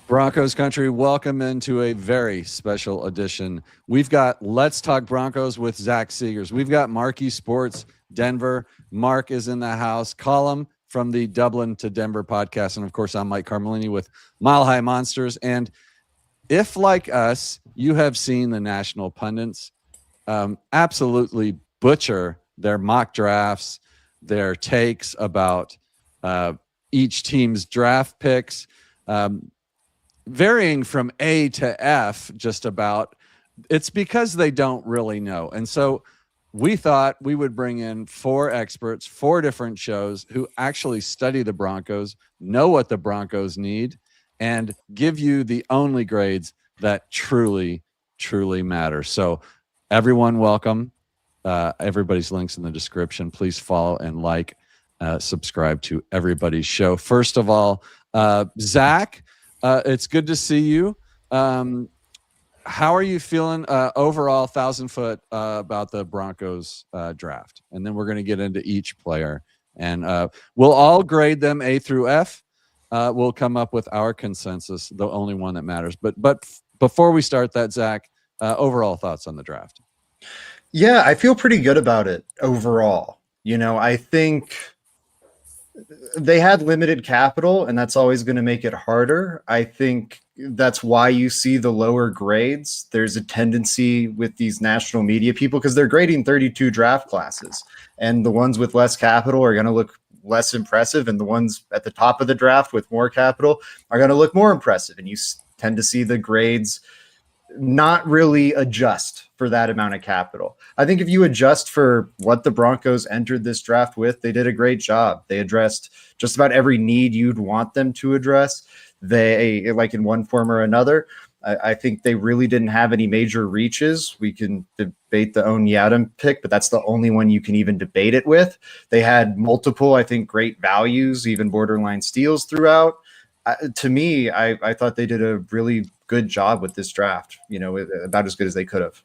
Broncos country, welcome into a very special edition. We've got Let's Talk Broncos with Zach Seegers. We've got Marquee Sports Denver. Mark is in the house. Column from the Dublin to Denver podcast. And of course, I'm Mike Carmelini with Mile High Monsters. And if, like us, you have seen the national pundits absolutely butcher their mock drafts, their takes about each team's draft picks, varying from A to F just about, it's because they don't really know. And so we thought we would bring in 4 experts, 4 different shows who actually study the Broncos, know what the Broncos need, and give you the only grades that truly, truly matter. So everyone, welcome. Everybody's links in the description. Please follow and like, subscribe to everybody's show. First of all, Zach, it's good to see you. How are you feeling overall, 1,000-foot, about the Broncos draft? And then we're going to get into each player. And we'll all grade them A through F. We'll come up with our consensus, the only one that matters. But before we start that, Zach, overall thoughts on the draft? Yeah, I feel pretty good about it overall. I think they had limited capital, and that's always going to make it harder. I think that's why you see the lower grades. There's a tendency with these national media people because they're grading 32 draft classes, and the ones with less capital are going to look less impressive, and the ones at the top of the draft with more capital are going to look more impressive. And you tend to see the grades not really adjust for that amount of capital. I think if you adjust for what the Broncos entered this draft with, they did a great job. They addressed just about every need you'd want them to address. They, like in one form or another, I think they really didn't have any major reaches. We can debate the Onyadam pick, but that's the only one you can even debate it with. They had multiple, I think, great values, even borderline steals throughout. To me, I thought they did a really good job with this draft, about as good as they could have.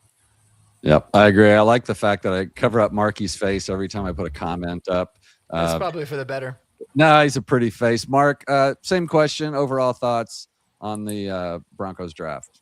Yep, I agree. I like the fact that I cover up Marky's face every time I put a comment up. That's probably for the better. No, he's a pretty face. Mark, same question. Overall thoughts on the Broncos draft?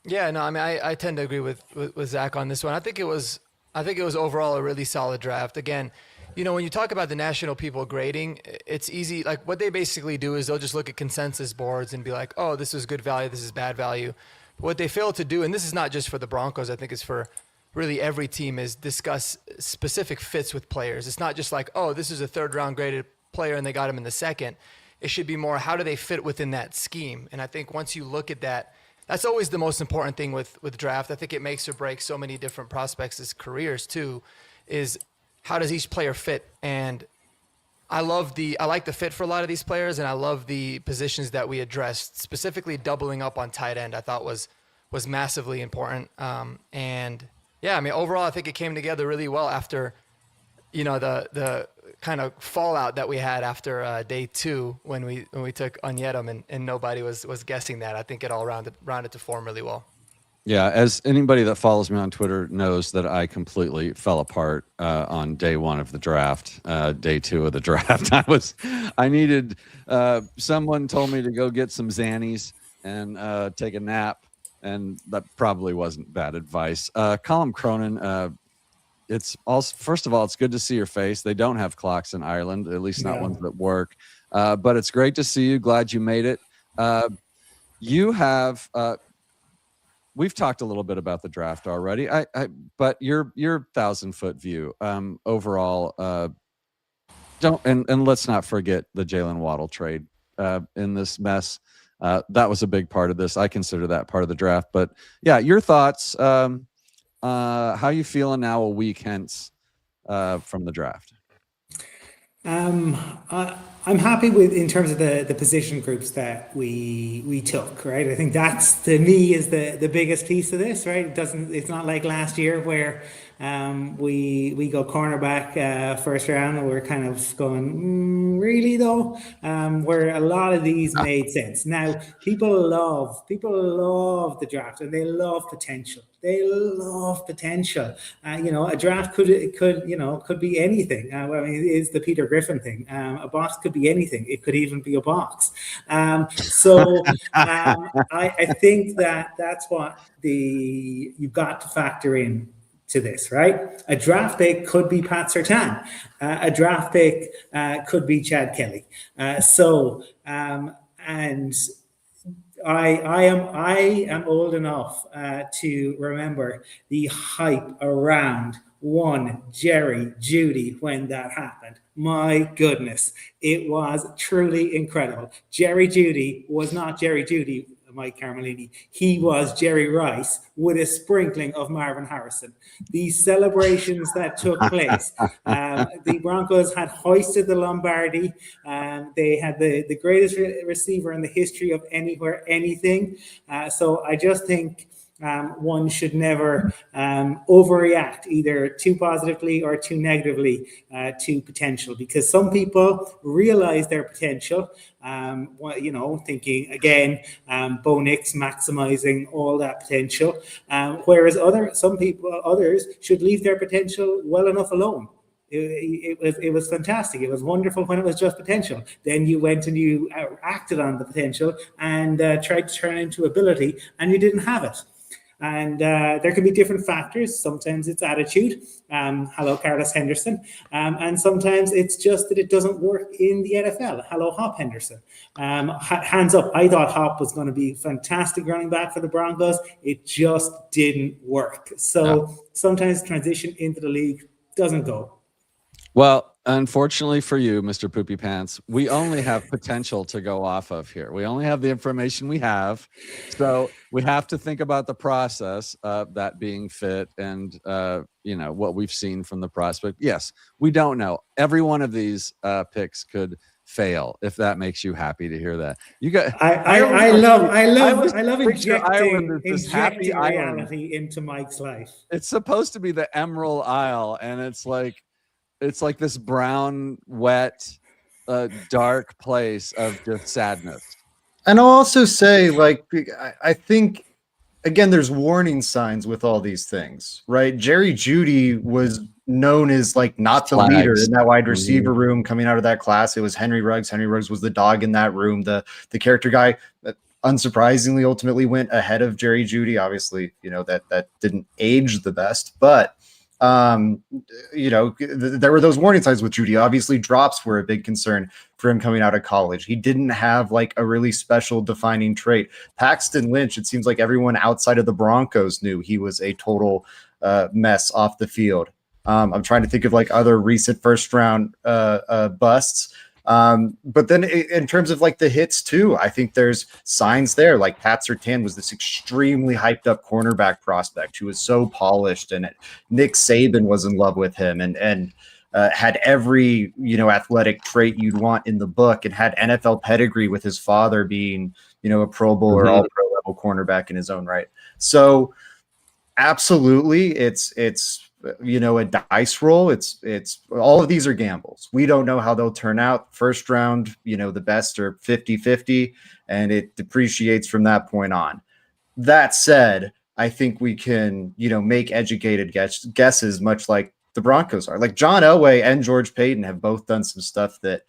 Yeah, no, I mean, I tend to agree with Zach on this one. I think it was overall a really solid draft. Again, when you talk about the national people grading, it's easy. Like what they basically do is they'll just look at consensus boards and be like, oh, this is good value, this is bad value. But what they fail to do, and this is not just for the Broncos, I think it's for really every team, is discuss specific fits with players. It's not just like, oh, this is a 3rd round graded player and they got him in the 2nd. It should be more, how do they fit within that scheme? And I think once you look at that, that's always the most important thing with draft. I think it makes or breaks so many different prospects' careers too, is how does each player fit? And I like the fit for a lot of these players, and I love the positions that we addressed, specifically doubling up on tight end. I thought was massively important. And yeah, I mean, overall, I think it came together really well after, the kind of fallout that we had after day 2 when we took Onyedem and nobody was guessing that. I think it all rounded to form really well. Yeah, as anybody that follows me on Twitter knows that I completely fell apart on day 1 of the draft, day 2 of the draft. I needed, someone told me to go get some Xannies and take a nap, and that probably wasn't bad advice. Colm Cronin, first of all, it's good to see your face. They don't have clocks in Ireland, at least not ones that work. But it's great to see you. Glad you made it. You have. We've talked a little bit about the draft already. But your 1,000-foot view overall. And let's not forget the Jalen Waddle trade in this mess. That was a big part of this. I consider that part of the draft. But yeah, your thoughts. How you feeling now a week hence from the draft? I'm happy with, in terms of the position groups that we took, right? I think that's, to me, is the biggest piece of this, right? It's not like last year where We go cornerback first round, and we're kind of going, really though, where a lot of these made sense. Now, people love the draft, and they love potential. They love potential. A draft could be anything. I mean, it's the Peter Griffin thing. A box could be anything. It could even be a box. I think that's what you've got to factor in to this, right? A draft pick could be Pat Surtain. A draft pick could be Chad Kelly. And I am old enough to remember the hype around one Jerry Jeudy when that happened. My goodness, it was truly incredible. Jerry Jeudy was not Jerry Jeudy, Mike Carmelini. He was Jerry Rice with a sprinkling of Marvin Harrison. These celebrations that took place, the Broncos had hoisted the Lombardi. They had the greatest receiver in the history of anywhere, anything. So I just think one should never overreact either too positively or too negatively to potential, because some people realize their potential, thinking again, Bo Nix maximizing all that potential, whereas others should leave their potential well enough alone. It was fantastic. It was wonderful when it was just potential. Then you went and you acted on the potential and tried to turn it into ability, and you didn't have it. And there can be different factors. Sometimes it's attitude. Hello, Carlos Henderson. And sometimes it's just that it doesn't work in the NFL. Hello, Hop Henderson. Hands up. I thought Hop was going to be a fantastic running back for the Broncos. It just didn't work. So sometimes transition into the league doesn't go. Well, unfortunately for you, Mr. Poopy Pants, we only have potential to go off of here. We only have the information we have. So we have to think about the process of that being fit and, what we've seen from the prospect. Yes, we don't know. Every one of these picks could fail, if that makes you happy to hear that. You got I love injecting reality into Mike's life. It's supposed to be the Emerald Isle, and it's like this brown, wet, dark place of just sadness. And I'll also say, I think, again, there's warning signs with all these things, right? Jerry Jeudy was known as not the leader in that wide receiver room coming out of that class. It was Henry Ruggs. Henry Ruggs was the dog in that room, the character guy. Unsurprisingly, ultimately went ahead of Jerry Jeudy. Obviously, that didn't age the best, but there were those warning signs with Jeudy. Obviously, drops were a big concern for him coming out of college. He didn't have a really special defining trait. Paxton Lynch, it seems like everyone outside of the Broncos knew he was a total mess off the field. I'm trying to think of other recent first round busts. But then in terms of the hits too, I think there's signs there. Pat Surtain was this extremely hyped up cornerback prospect who was so polished, and Nick Saban was in love with him and had every athletic trait you'd want in the book, and had NFL pedigree with his father being a Pro Bowl or all pro level cornerback in his own right. So absolutely, it's a dice roll. It's all of these are gambles. We don't know how they'll turn out. First round, the best are 50-50, and it depreciates from that point on. That said, I think we can, make educated guesses, much like the Broncos are. John Elway and George Payton have both done some stuff that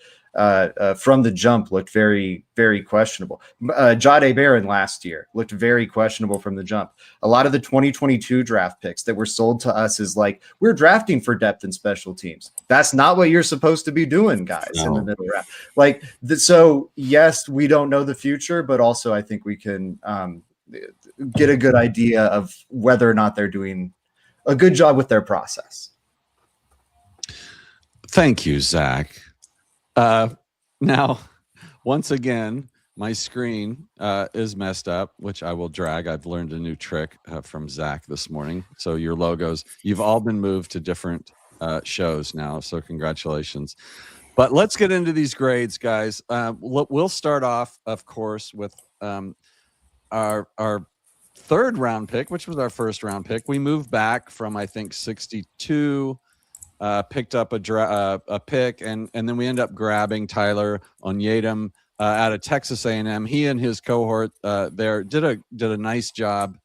from the jump looked very, very questionable. Jahdae Barron last year looked very questionable from the jump. A lot of the 2022 draft picks that were sold to us is we're drafting for depth and special teams. That's not what you're supposed to be doing, guys, in the middle round. So yes, we don't know the future, but also I think we can get a good idea of whether or not they're doing a good job with their process. Thank you, Zach. Now, once again, my screen is messed up, which I will drag. I've learned a new trick from Zach this morning. So your logos, you've all been moved to different shows now. So congratulations. But let's get into these grades, guys. We'll start off, of course, with our third round pick, which was our first round pick. We moved back from, I think, 62, picked up a pick, and then we end up grabbing Tyler Onyedem out of Texas A&M. He and his cohort there did a nice job,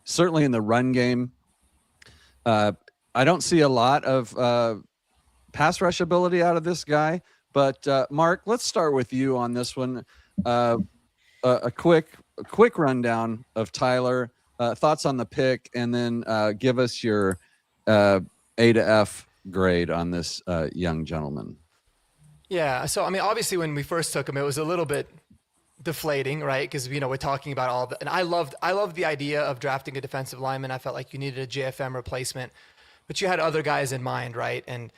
certainly in the run game. I don't see a lot of pass rush ability out of this guy, but Mark, let's start with you on this one. A quick rundown of Tyler, thoughts on the pick, and then give us your A to F grade on this young gentleman. Yeah. So, I mean, obviously when we first took him, it was a little bit deflating, right? Because, we're talking about all the, and I loved the idea of drafting a defensive lineman. I felt like you needed a JFM replacement, but you had other guys in mind, right? And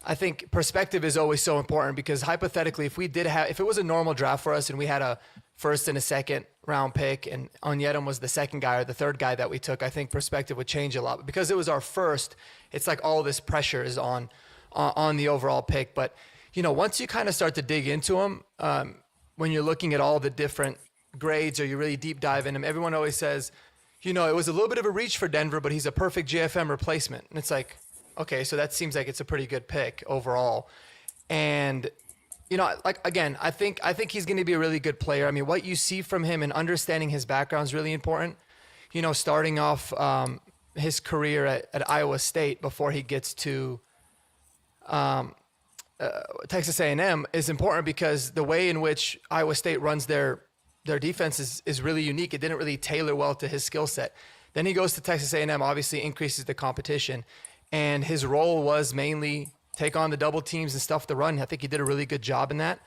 I think perspective is always so important, because hypothetically, if it was a normal draft for us and we had a first and a second round pick and Onyedem was the second guy or the third guy that we took, I think perspective would change a lot. But because it was our first, it's like all this pressure is on the overall pick. But, once you kind of start to dig into him, when you're looking at all the different grades or you really deep dive in him, everyone always says, it was a little bit of a reach for Denver, but he's a perfect JFM replacement. And it's like, okay, so that seems like it's a pretty good pick overall. And, again, I think he's going to be a really good player. I mean, what you see from him and understanding his background is really important. Starting off his career at Iowa State before he gets to Texas A&M is important, because the way in which Iowa State runs their defense is really unique. It didn't really tailor well to his skill set. Then he goes to Texas A&M, obviously increases the competition, and his role was mainly take on the double teams and stuff the run. I think he did a really good job in that.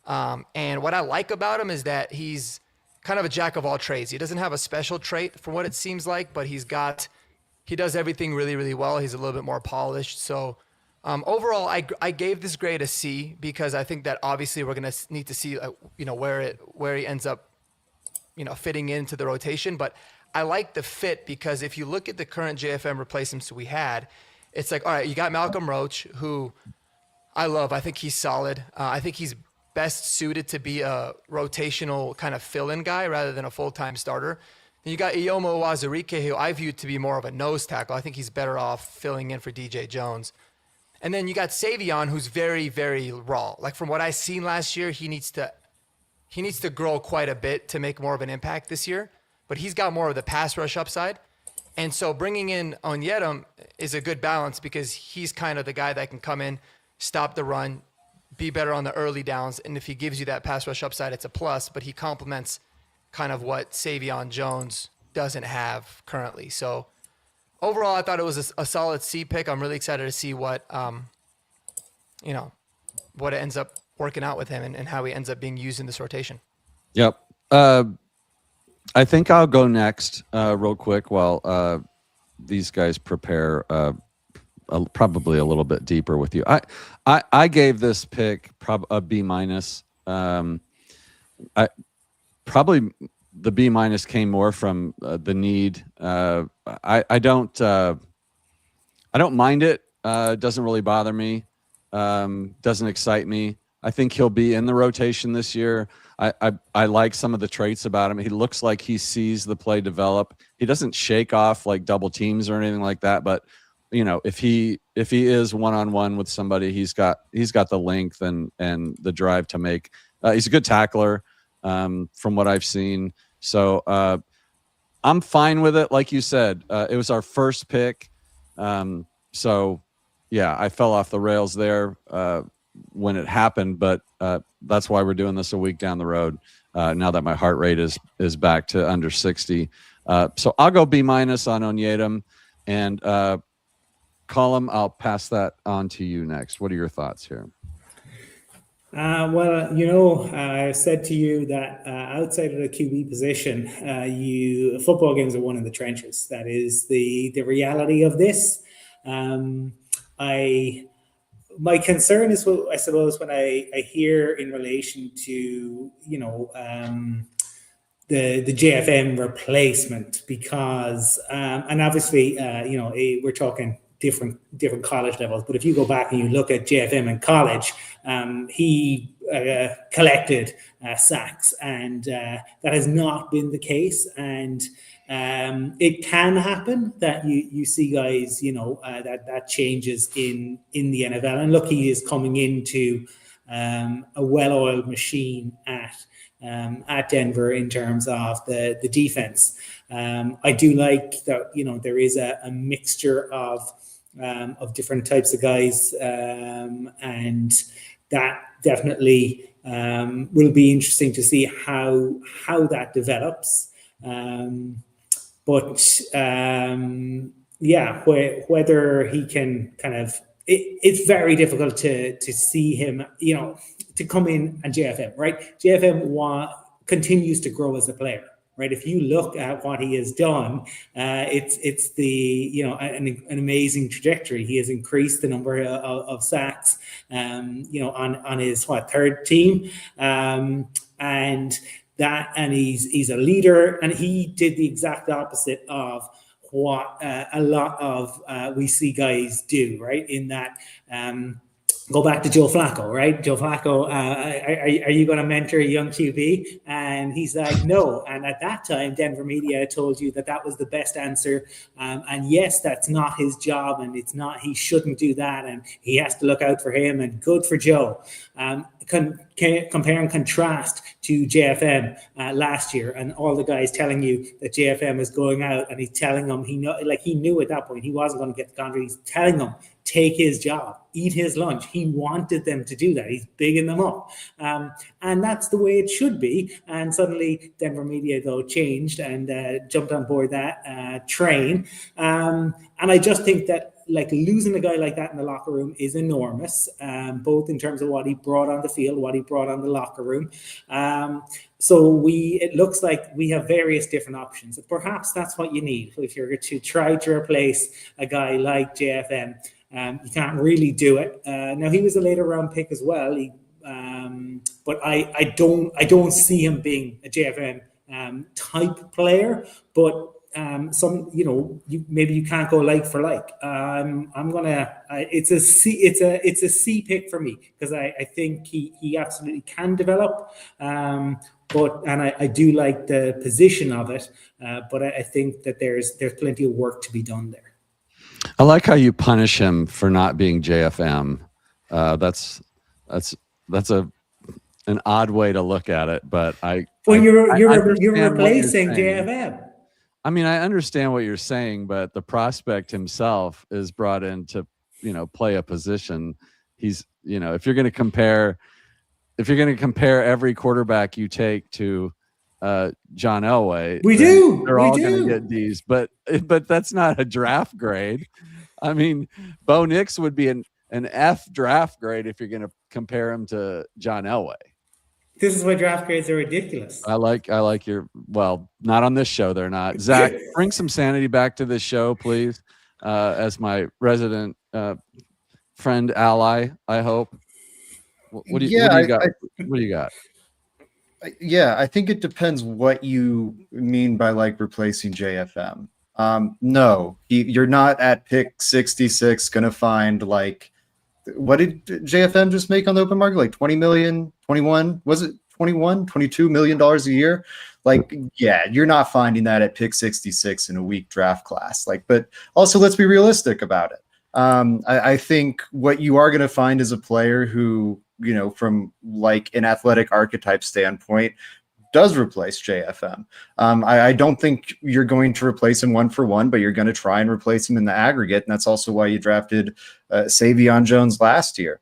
And what I like about him is that he's kind of a jack of all trades. He doesn't have a special trait from what it seems like, but he does everything really, really well. He's a little bit more polished. So overall, I gave this grade a C, because I think that obviously we're going to need to see, where he ends up, fitting into the rotation. But I like the fit, because if you look at the current JFM replacements we had, it's like, all right, you got Malcolm Roach, who I love. I think he's solid. I think he's best suited to be a rotational kind of fill-in guy rather than a full-time starter. Then you got Iyomo Wazirike, who I view to be more of a nose tackle. I think he's better off filling in for DJ Jones. And then you got Savion, who's very, very raw. Like, from what I seen last year, he needs to grow quite a bit to make more of an impact this year. But he's got more of the pass rush upside. And so bringing in Onyedem is a good balance, because he's kind of the guy that can come in, stop the run, be better on the early downs. And if he gives you that pass rush upside, it's a plus, but he complements kind of what Savion Jones doesn't have currently. So overall, I thought it was a solid C pick. I'm really excited to see what it ends up working out with him and how he ends up being used in this rotation. Yep. I think I'll go next real quick while these guys prepare probably a little bit deeper with you. I gave this pick a B-. Probably the B- came more from the need. I don't mind it. It doesn't really bother me. Doesn't excite me. I think he'll be in the rotation this year. I like some of the traits about him. He looks like he sees the play develop. He doesn't shake off like double teams or anything like that. But if he is one-on-one with somebody, he's got the length and the drive to make. He's a good tackler from what I've seen. So I'm fine with it. Like you said, it was our first pick. So yeah, I fell off the rails there when it happened, but that's why we're doing this a week down the road. Now that my heart rate is back to under 60. So I'll go B- on Onyedem, and Colin, I'll pass that on to you next. What are your thoughts here? I said to you that outside of the QB position, football games are won in the trenches. That is the reality of this. My concern is, I suppose, when I hear in relation to the JFM replacement, because and obviously we're talking different college levels, but if you go back and you look at JFM in college, he collected sacks, and that has not been the case. And it can happen that you see guys, that changes in the NFL. And look, he is coming into a well-oiled machine at Denver in terms of the defense. I do like that, there is a mixture of different types of guys, and that definitely will be interesting to see how that develops. Whether he can kind of, it's very difficult to see him, to come in and JFM, right? JFM continues to grow as a player, right? If you look at what he has done, it's the, an amazing trajectory. He has increased the number of sacks, on his third team, and he's a leader, and he did the exact opposite of what a lot of we see guys do, right? In that, go back to Joe Flacco, right? Joe Flacco, are you going to mentor a young QB? And he's like, no. And at that time, Denver media told you that was the best answer. And yes, that's not his job, and he shouldn't do that. And he has to look out for him, and good for Joe. Compare and contrast to JFM last year, and all the guys telling you that JFM is going out, and he's telling them he knew at that point he wasn't going to get the contract. He's telling them, take his job, eat his lunch. He wanted them to do that. He's bigging them up, and that's the way it should be. And suddenly Denver media though changed and jumped on board that train, and I just think that losing a guy like that in the locker room is enormous, both in terms of what he brought on the field, what he brought on the locker room. So it looks like we have various different options. Perhaps that's what you need if you're to try to replace a guy like JFM. You can't really do it. Now, he was a later round pick as well. But I don't see him being a JFM type player. But maybe you can't go like for like. It's a C pick for me, because I think he absolutely can develop. And I do like the position of it, but I think that there's plenty of work to be done there. I like how you punish him for not being JFM. That's an odd way to look at it, but you're replacing JFM. I mean, I understand what you're saying, but the prospect himself is brought in to, play a position. He's, if you're going to compare every quarterback you take to John Elway, they're all going to get D's, but that's not a draft grade. I mean, Bo Nix would be an F draft grade if you're going to compare him to John Elway. This is why draft grades are ridiculous. I like not on this show. They're not. Zach, bring some sanity back to this show, please. As my resident friend ally, I hope. What do you got? What do you got? Yeah, I think it depends what you mean by replacing JFM. No, you're not at pick 66 going to find what did JFM just make on the open market? 20 million, 21, was it 21, $22 million a year? You're not finding that at pick 66 in a weak draft class. But also let's be realistic about it. I think what you are going to find is a player who, from an athletic archetype standpoint, does replace JFM. I don't think you're going to replace him one for one, but you're going to try and replace him in the aggregate. And that's also why you drafted Savion Jones last year.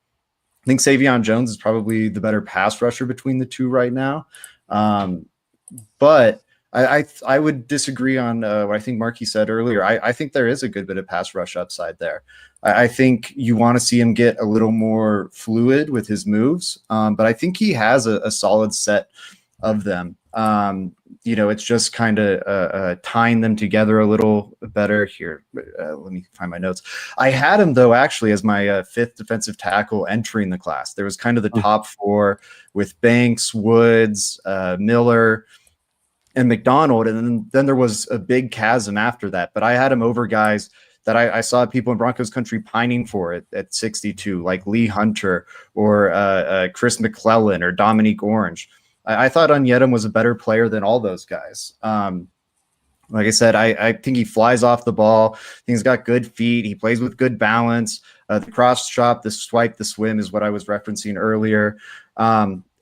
I think Savion Jones is probably the better pass rusher between the two right now. But I would disagree on what I think Marky said earlier. I think there is a good bit of pass rush upside there. I think you want to see him get a little more fluid with his moves. But I think he has a solid set of them. It's just kind of tying them together a little better here. Let me find my notes. I had him though, actually, as my fifth defensive tackle entering the class. There was kind of the top four with Banks, Woods, Miller, and McDonald. And then there was a big chasm after that, but I had him over guys that I saw people in Broncos country pining for it at 62, like Lee Hunter or Chris McClellan or Dominique Orange. I thought Onyedem was a better player than all those guys. Like I said, I think he flies off the ball. I think he's got good feet. He plays with good balance. The cross chop, the swipe, the swim is what I was referencing earlier.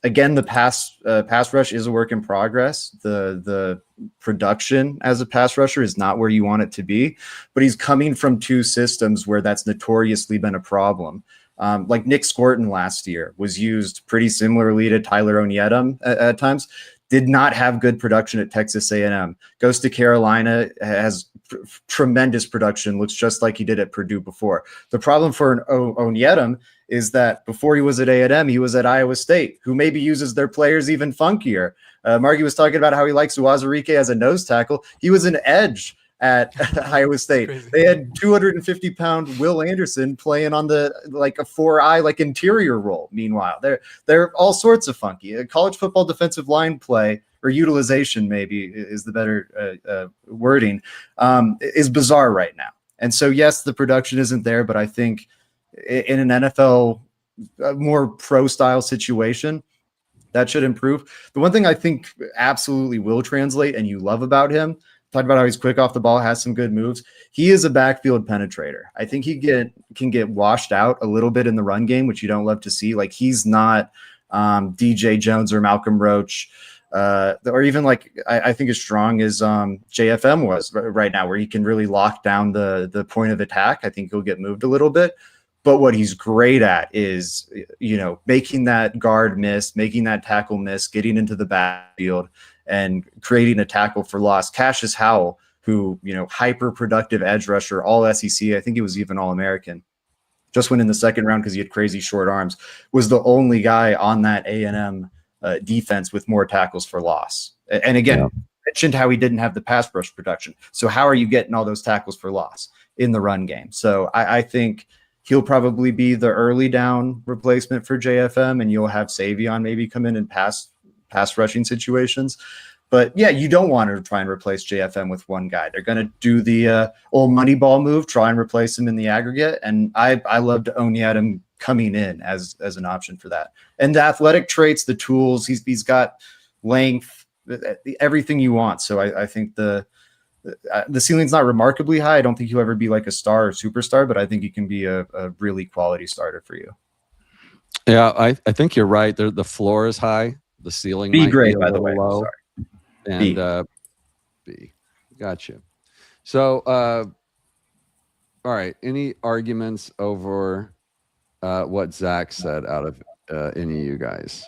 Again, the pass rush is a work in progress. The production as a pass rusher is not where you want it to be, but he's coming from two systems where that's notoriously been a problem. Like Nick Scorton last year was used pretty similarly to Tyler Onyedem at times. Did not have good production at Texas A&M. Goes to Carolina, has tremendous production, looks just like he did at Purdue before. The problem for Onyedem is that before he was at A&M, he was at Iowa State, who maybe uses their players even funkier. Margie was talking about how he likes Uwazurike as a nose tackle. He was an edge at Iowa State. They had 250-pound Will Anderson playing on the like a 4-eye like interior role. Meanwhile, they're all sorts of funky. A college football defensive line play or utilization maybe is the better wording is bizarre right now. And so yes, the production isn't there, but I think in an NFL more pro style situation, that should improve. The one thing I think absolutely will translate, and you love about him. Talked about how he's quick off the ball, has some good moves. He is a backfield penetrator. I think he can get washed out a little bit in the run game, which you don't love to see. Like he's not DJ Jones or Malcolm Roach, or even like I think as strong as JFM was right now, where he can really lock down the point of attack. I think he'll get moved a little bit. But what he's great at is, making that guard miss, making that tackle miss, getting into the backfield and creating a tackle for loss. Cassius Howell, who, hyper productive edge rusher, all SEC. I think he was even All-American. Just went in the second round because he had crazy short arms. Was the only guy on that A&M defense with more tackles for loss. And again, mentioned how he didn't have the pass rush production. So how are you getting all those tackles for loss in the run game? So I think he'll probably be the early down replacement for JFM, and you'll have Savion maybe come in and pass rushing situations. But yeah, you don't want to try and replace JFM with one guy. They're going to do the old money ball move, try and replace him in the aggregate. And I love to Onyedem coming in as an option for that. And the athletic traits, the tools, he's got length, everything you want. So I think the ceiling's not remarkably high. I don't think he'll ever be like a star or superstar, but I think he can be a really quality starter for you. Yeah, I think you're right. The floor is high. The ceiling B might grade, be a by the way. low. Sorry. And B. Gotcha. So, all right. Any arguments over what Zach said out of any of you guys?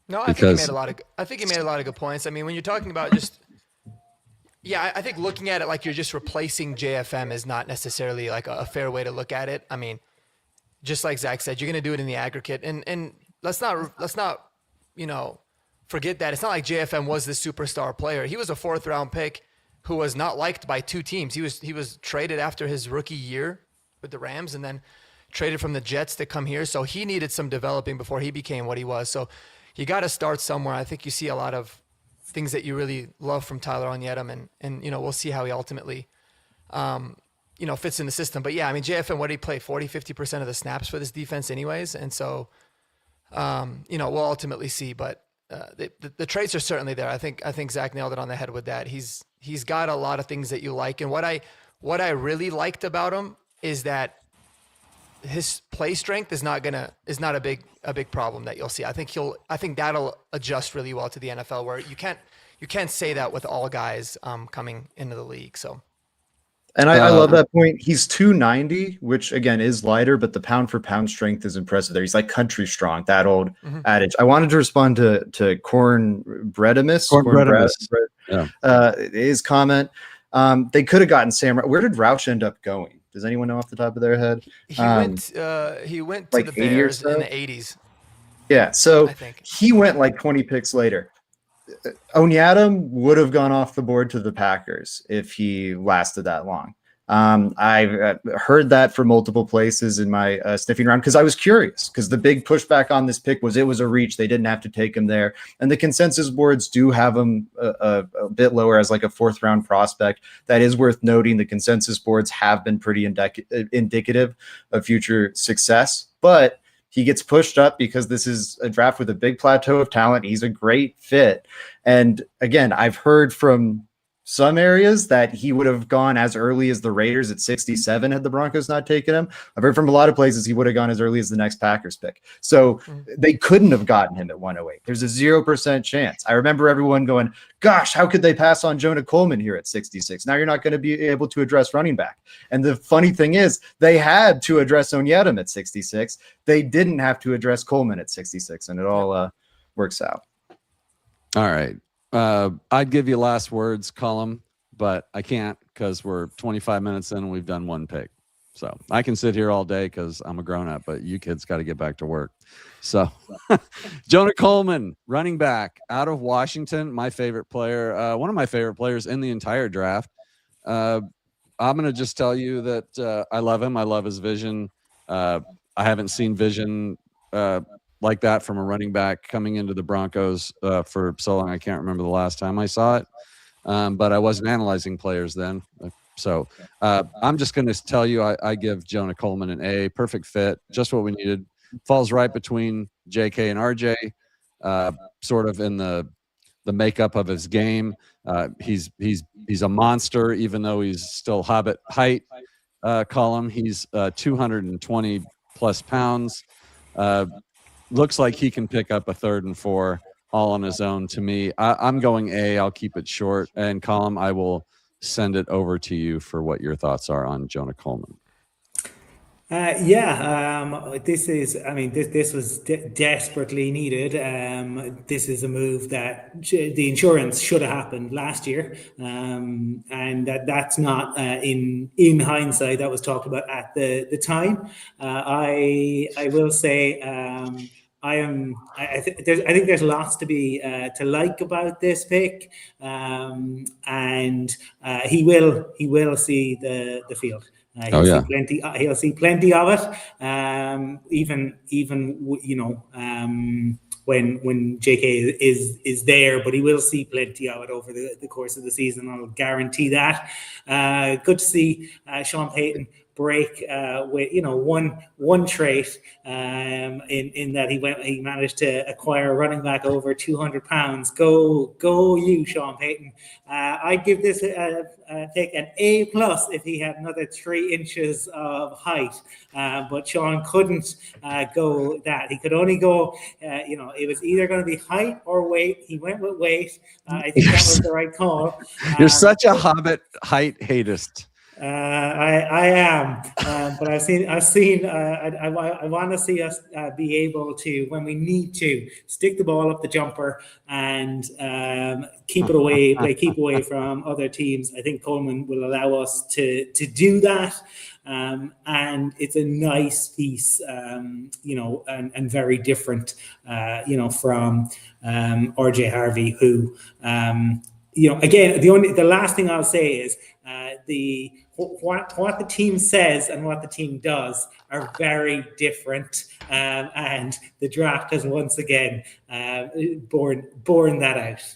No, I think he made a lot of good points. I mean, when you're talking about just, I think looking at it like you're just replacing JFM is not necessarily like a fair way to look at it. I mean, just like Zach said, you're going to do it in the aggregate, and let's not forget that it's not like JFM was this superstar player. He was a 4th round pick who was not liked by 2 teams. He was traded after his rookie year with the Rams, and then traded from the Jets to come here. So he needed some developing before he became what he was. So you got to start somewhere. I think you see a lot of things that you really love from Tyler Onyedem, and we'll see how he ultimately fits in the system. But yeah, I mean, JFM, what did he play? 40-50% of the snaps for this defense anyways. And so, we'll ultimately see, but the traits are certainly there. I think Zach nailed it on the head with that. He's got a lot of things that you like. And what I really liked about him is that his play strength is not a big problem that you'll see. I think that'll adjust really well to the NFL, where you can't say that with all guys coming into the league. So. And I love that point. He's 290, which again is lighter, but the pound for pound strength is impressive there. He's like country strong, that old adage. I wanted to respond to Corn Bredimus. His comment. They could have gotten Sam. Where did Roush end up going? Does anyone know off the top of their head? He went to like the Bears in the 80s. Yeah, so he went like 20 picks later. Onyedem would have gone off the board to the Packers if he lasted that long. I've heard that from multiple places in my sniffing around because I was curious, because the big pushback on this pick was it was a reach. They didn't have to take him there. And the consensus boards do have him a bit lower as like a 4th round prospect. That is worth noting. The consensus boards have been pretty indicative of future success, but he gets pushed up because this is a draft with a big plateau of talent. He's a great fit. And again, I've heard from some areas that he would have gone as early as the Raiders at 67 had the Broncos not taken him. I've heard from a lot of places he would have gone as early as the next Packers pick. So they couldn't have gotten him at 108. There's a 0% chance. I remember everyone going, gosh, how could they pass on Jonah Coleman here at 66? Now you're not going to be able to address running back. And the funny thing is they had to address Onyedem at 66. They didn't have to address Coleman at 66, and it all works out. All right. I'd give you last words, Colum, but I can't because we're 25 minutes in and we've done one pick. So I can sit here all day because I'm a grown-up, but you kids got to get back to work. So Jonah Coleman, running back out of Washington, my favorite player, one of my favorite players in the entire draft. I'm going to just tell you that I love him. I love his vision. I haven't seen vision like that from a running back coming into the Broncos for so long. I can't remember the last time I saw it, but I wasn't analyzing players then. So I'm just going to tell you I give Jonah Coleman an A. Perfect fit, just what we needed. Falls right between JK and RJ, sort of in the makeup of his game. He's a monster, even though he's still hobbit height. Column. He's 220 plus pounds. Looks like he can pick up a 3rd and 4 all on his own. To me, I'm going A. I'll keep it short. And Colum, I will send it over to you for what your thoughts are on Jonah Coleman. This was desperately needed. This is a move that the insurance should have happened last year, and that's not in hindsight. That was talked about at the time. I will say. I think there's lots to be to like about this pick, and he will see the field. He'll see plenty of it. Even when JK is there, but he will see plenty of it over the course of the season. I'll guarantee that. Good to see Sean Payton break with one trait in that he managed to acquire a running back over 200 pounds. Go you, Sean Payton. I'd give this take an A+ if he had another 3 inches of height, but Sean couldn't go that. He could only go it was either going to be height or weight. He went with weight. I think that was the right call. You're such a hobbit height hatist. I am, but I've seen. I want to see us be able to, when we need to, stick the ball up the jumper and keep it away, keep away from other teams. I think Coleman will allow us to do that, and it's a nice piece, and very different, from RJ Harvey, who. Again, the last thing I'll say is what the team says and what the team does are very different, and the draft has once again borne that out.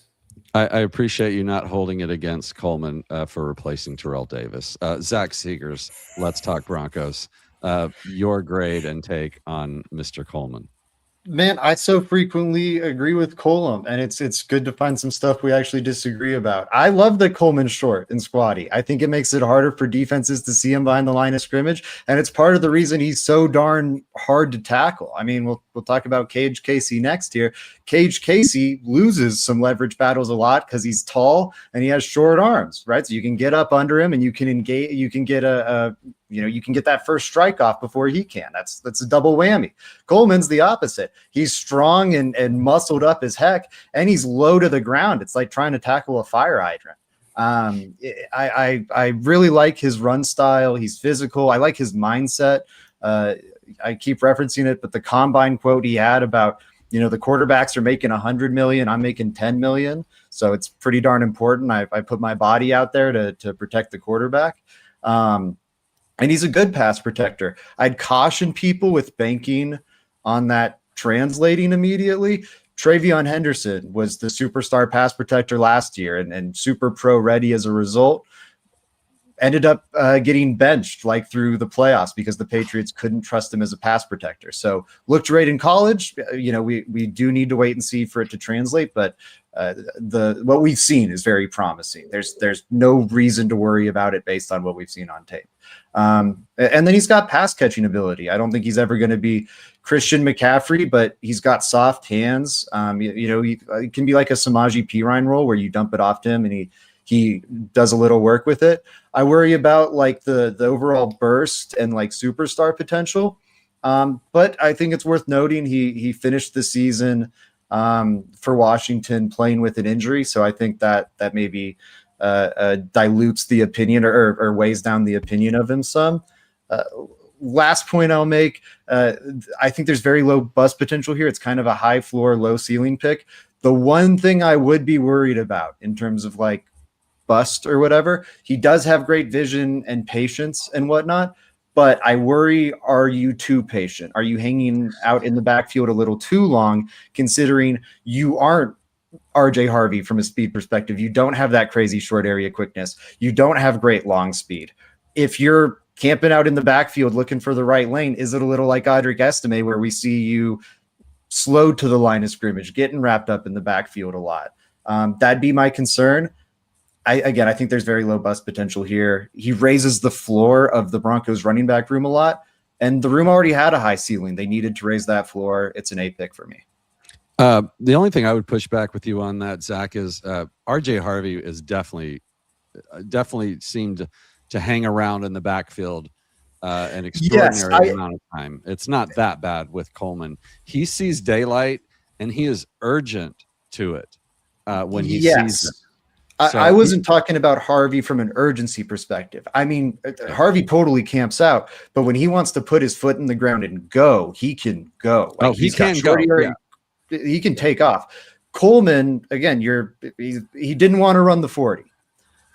I appreciate you not holding it against Coleman for replacing Terrell Davis. Zach Seegers, Let's Talk Broncos. Your grade and take on Mr. Coleman. Man, I so frequently agree with Colum, and it's good to find some stuff we actually disagree about. I love that Coleman's short and squatty. I think it makes it harder for defenses to see him behind the line of scrimmage, and it's part of the reason he's so darn hard to tackle. I mean, we'll talk about Cage Casey next here. Cage Casey loses some leverage battles a lot because he's tall and he has short arms, right? So you can get up under him and you can engage. You can get you can get that first strike off before he can. That's a double whammy. Coleman's the opposite. He's strong and muscled up as heck, and he's low to the ground. It's like trying to tackle a fire hydrant. I really like his run style. He's physical. I like his mindset. I keep referencing it, but the combine quote he had about, the quarterbacks are making 100 million. I'm making 10 million. So it's pretty darn important. I put my body out there to protect the quarterback. And he's a good pass protector. I'd caution people with banking on that translating immediately. Travion Henderson was the superstar pass protector last year and super pro ready as a result. Ended up getting benched like through the playoffs because the Patriots couldn't trust him as a pass protector. So looked great in college. We do need to wait and see for it to translate, but what we've seen is very promising. There's no reason to worry about it based on what we've seen on tape. And then he's got pass catching ability. I don't think he's ever going to be Christian McCaffrey, but he's got soft hands. He can be like a Samaje Perine role where you dump it off to him and he does a little work with it. I worry about like the overall burst and like superstar potential. But I think it's worth noting he finished the season for Washington playing with an injury. So I think that maybe dilutes the opinion or weighs down the opinion of him some. Last point I'll make, I think there's very low bust potential here. It's kind of a high floor, low ceiling pick. The one thing I would be worried about in terms of like bust or whatever, he does have great vision and patience and whatnot, but I worry, are you too patient? Are you hanging out in the backfield a little too long, considering you aren't RJ Harvey from a speed perspective? You don't have that crazy short area quickness. You don't have great long speed. If you're camping out in the backfield looking for the right lane, is it a little like Audric Estime where we see you slowed to the line of scrimmage, getting wrapped up in the backfield a lot? That'd be my concern. I think there's very low bust potential here. He raises the floor of the Broncos running back room a lot, and the room already had a high ceiling. They needed to raise that floor. It's an A pick for me. The only thing I would push back with you on that, Zach, is RJ Harvey is definitely seemed to hang around in the backfield an extraordinary amount of time. It's not that bad with Coleman. He sees daylight and he is urgent to it when he sees it. So I wasn't talking about Harvey from an urgency perspective. I mean, Harvey totally camps out, but when he wants to put his foot in the ground and go, he can go. Like, he can go. Yeah. He can take off. Coleman, again, he didn't want to run the 40.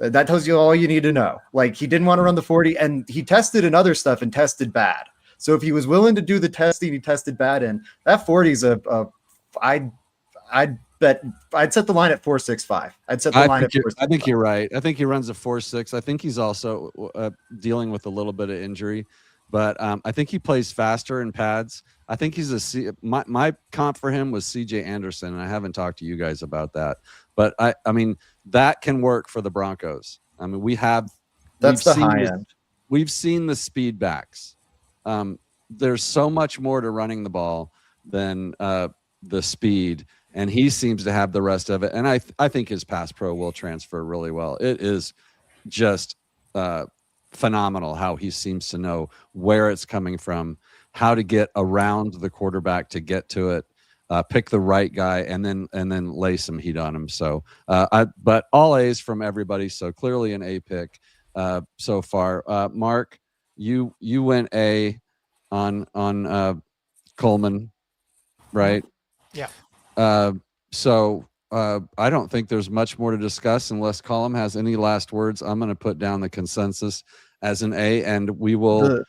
That tells you all you need to know. Like, he didn't want to run the 40, and he tested in other stuff and tested bad. So if he was willing to do the testing, he tested bad in. That 40 is I'd set the line at 4.65. I'd set the line at 4.65. I think you're right. I think he runs a 4.6. I think he's also dealing with a little bit of injury, but I think he plays faster in pads. I think he's my comp for him was CJ Anderson, and I haven't talked to you guys about that, but I mean that can work for the Broncos. I mean we've seen the speed backs. There's so much more to running the ball than the speed. And he seems to have the rest of it. And I think his pass pro will transfer really well. It is just phenomenal how he seems to know where it's coming from, how to get around the quarterback to get to it, pick the right guy, and then lay some heat on him. So, but all A's from everybody. So clearly an A pick so far. Mark, you went A on Coleman, right? Yeah. So I don't think there's much more to discuss unless Colm has any last words. I'm going to put down the consensus as an A, and we will.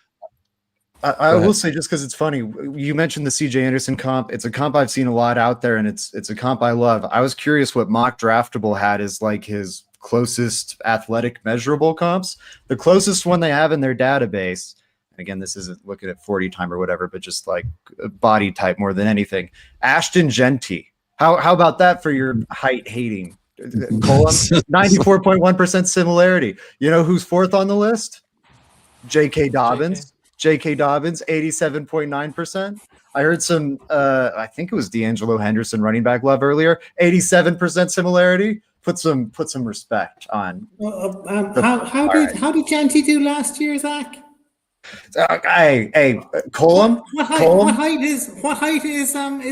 I will say, just because it's funny, you mentioned the CJ Anderson comp. It's a comp I've seen a lot out there, and it's a comp I love. I was curious what Mock Draftable had as like his closest athletic measurable comps. The closest one they have in their database. Again, this isn't looking at 40 time or whatever, but just like body type more than anything. Ashton Genty. How about that for your height hating? 94.1% similarity. You know who's fourth on the list? J.K. Dobbins. J.K. Dobbins, 87.9%. I heard some, I think it was D'Angelo Henderson, running back love earlier. 87% similarity. Put some respect on. How did Genty do last year, Zach? Hey, Colm. What height is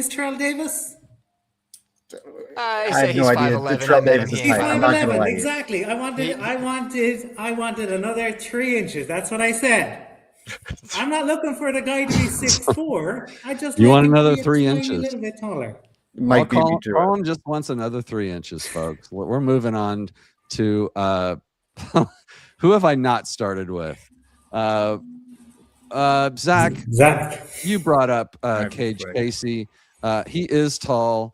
Terrell Davis? I have say no he's idea. 5'11". Terrell Davis is He's height. I'm not gonna lie 5'11". to you. Exactly. I wanted another 3 inches. That's what I said. I'm not looking for the guy to be 6'4". I just want him to another be 3 a tiny inches. little bit taller. Might be me too. Colm just wants another 3 inches, folks. We're moving on to Who have I not started with? Zach, Zach. you brought up right, Cage quick. Casey. He is tall,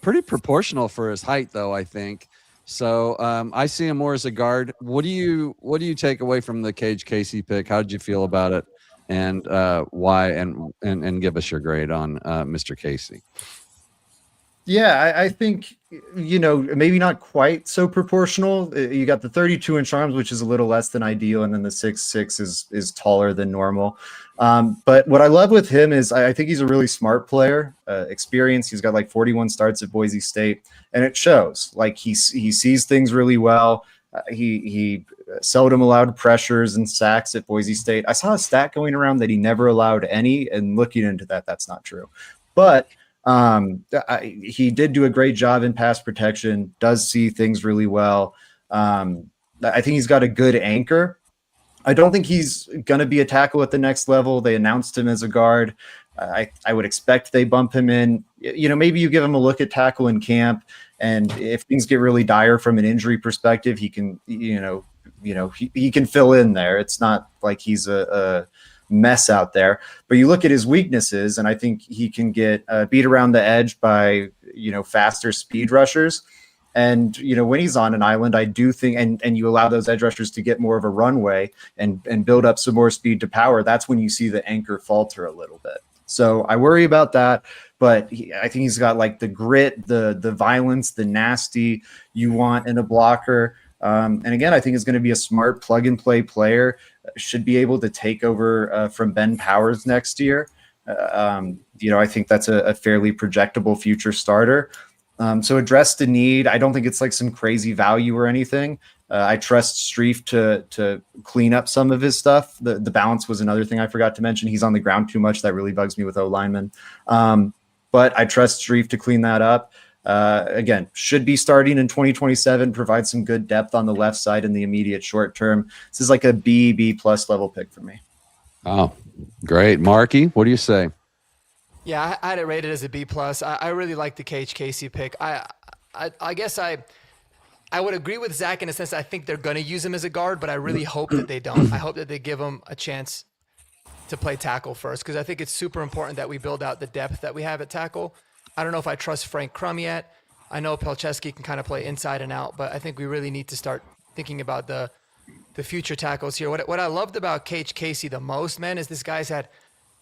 pretty proportional for his height, though, I think. So I see him more as a guard. What do you take away from the Cage Casey pick? How did you feel about it, and why? And give us your grade on Mr. Casey. Yeah, I think, maybe not quite so proportional. You got the 32-inch arms, which is a little less than ideal, and then the 6'6" is taller than normal. But what I love with him is I think he's a really smart player, experienced. He's got like 41 starts at Boise State, and it shows. Like he sees things really well. He seldom allowed pressures and sacks at Boise State. I saw a stat going around that he never allowed any, and looking into that, that's not true. But he did do a great job in pass protection, does see things really well. I think he's got a good anchor. I don't think he's going to be a tackle at the next level. They announced him as a guard. I would expect they bump him in. Maybe you give him a look at tackle in camp, and if things get really dire from an injury perspective, he can, he can fill in there. It's not like he's a mess out there, but you look at his weaknesses, and I think he can get beat around the edge by faster speed rushers. And when he's on an island, I do think, and you allow those edge rushers to get more of a runway and build up some more speed to power, that's when you see the anchor falter a little bit. So I worry about that, but I think he's got like the grit, the violence, the nasty you want in a blocker. And again, I think he's going to be a smart plug and play player. Should be able to take over from Ben Powers next year. I think that's a fairly projectable future starter. So address the need. I don't think it's like some crazy value or anything. I trust Streif to clean up some of his stuff. The balance was another thing I forgot to mention. He's on the ground too much. That really bugs me with O-linemen. But I trust Streif to clean that up. Again, should be starting in 2027, provide some good depth on the left side in the immediate short term. This is like a B plus level pick for me. Oh, great. Marky, what do you say? Yeah, I had it rated as a B plus. I really like the Cage Casey pick. I guess I would agree with Zach in a sense. I think they're going to use him as a guard, but I really hope that they don't. I hope that they give him a chance to play tackle first, because I think it's super important that we build out the depth that we have at tackle. I don't know if I trust Frank Crum yet. I know Pelcheski can kind of play inside and out, but I think we really need to start thinking about the future tackles here. What I loved about Cage Casey the most, man, is this guy's had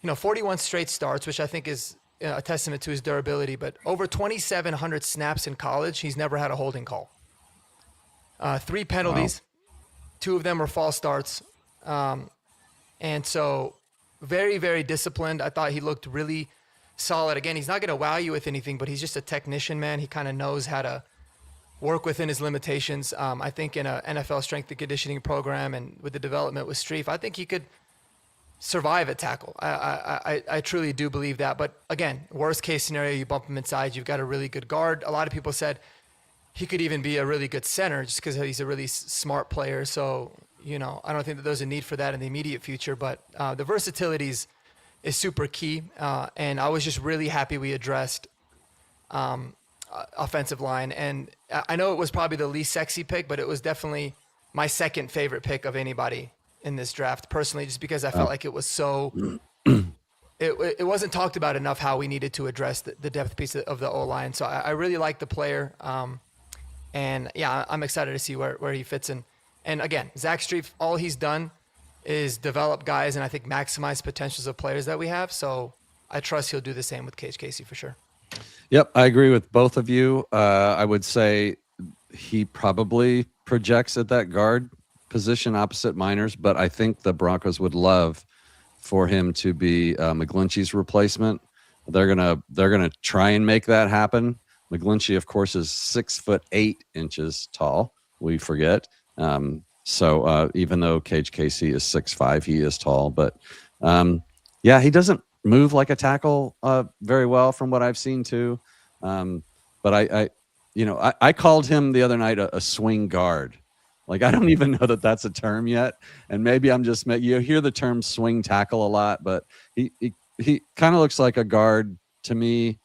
41 straight starts, which I think is a testament to his durability, but over 2,700 snaps in college, he's never had a holding call. 3 penalties, 2 of them were false starts. And so very, very disciplined. I thought he looked really solid. Again, he's not going to wow you with anything, but he's just a technician, man. He kind of knows how to work within his limitations. I think in a NFL strength and conditioning program and with the development with Streif, I think he could survive at tackle. I truly do believe that. But again, worst case scenario, you bump him inside, you've got a really good guard. A lot of people said he could even be a really good center just because he's a really smart player. So, I don't think that there's a need for that in the immediate future, but the versatility is super key. And I was just really happy we addressed offensive line. And I know it was probably the least sexy pick, but it was definitely my second favorite pick of anybody in this draft personally, just because I felt like it was so, it wasn't talked about enough how we needed to address the depth piece of the O-line. So I really like the player. And yeah, I'm excited to see where he fits in. And again, Zach Streif, all he's done is develop guys and I think maximize potentials of players that we have. So I trust he'll do the same with Cage Casey for sure. Yep, I agree with both of you. I would say he probably projects at that guard position opposite Miners, but I think the Broncos would love for him to be McGlinchey's replacement. They're gonna try and make that happen. McGlinchey, of course, is 6'8" tall. We forget. So even though Cage Casey is 6'5", he is tall. But yeah, he doesn't move like a tackle very well from what I've seen too. But I called him the other night a swing guard. Like, I don't even know that that's a term yet. And maybe I'm just, you hear the term swing tackle a lot, but he kind of looks like a guard to me,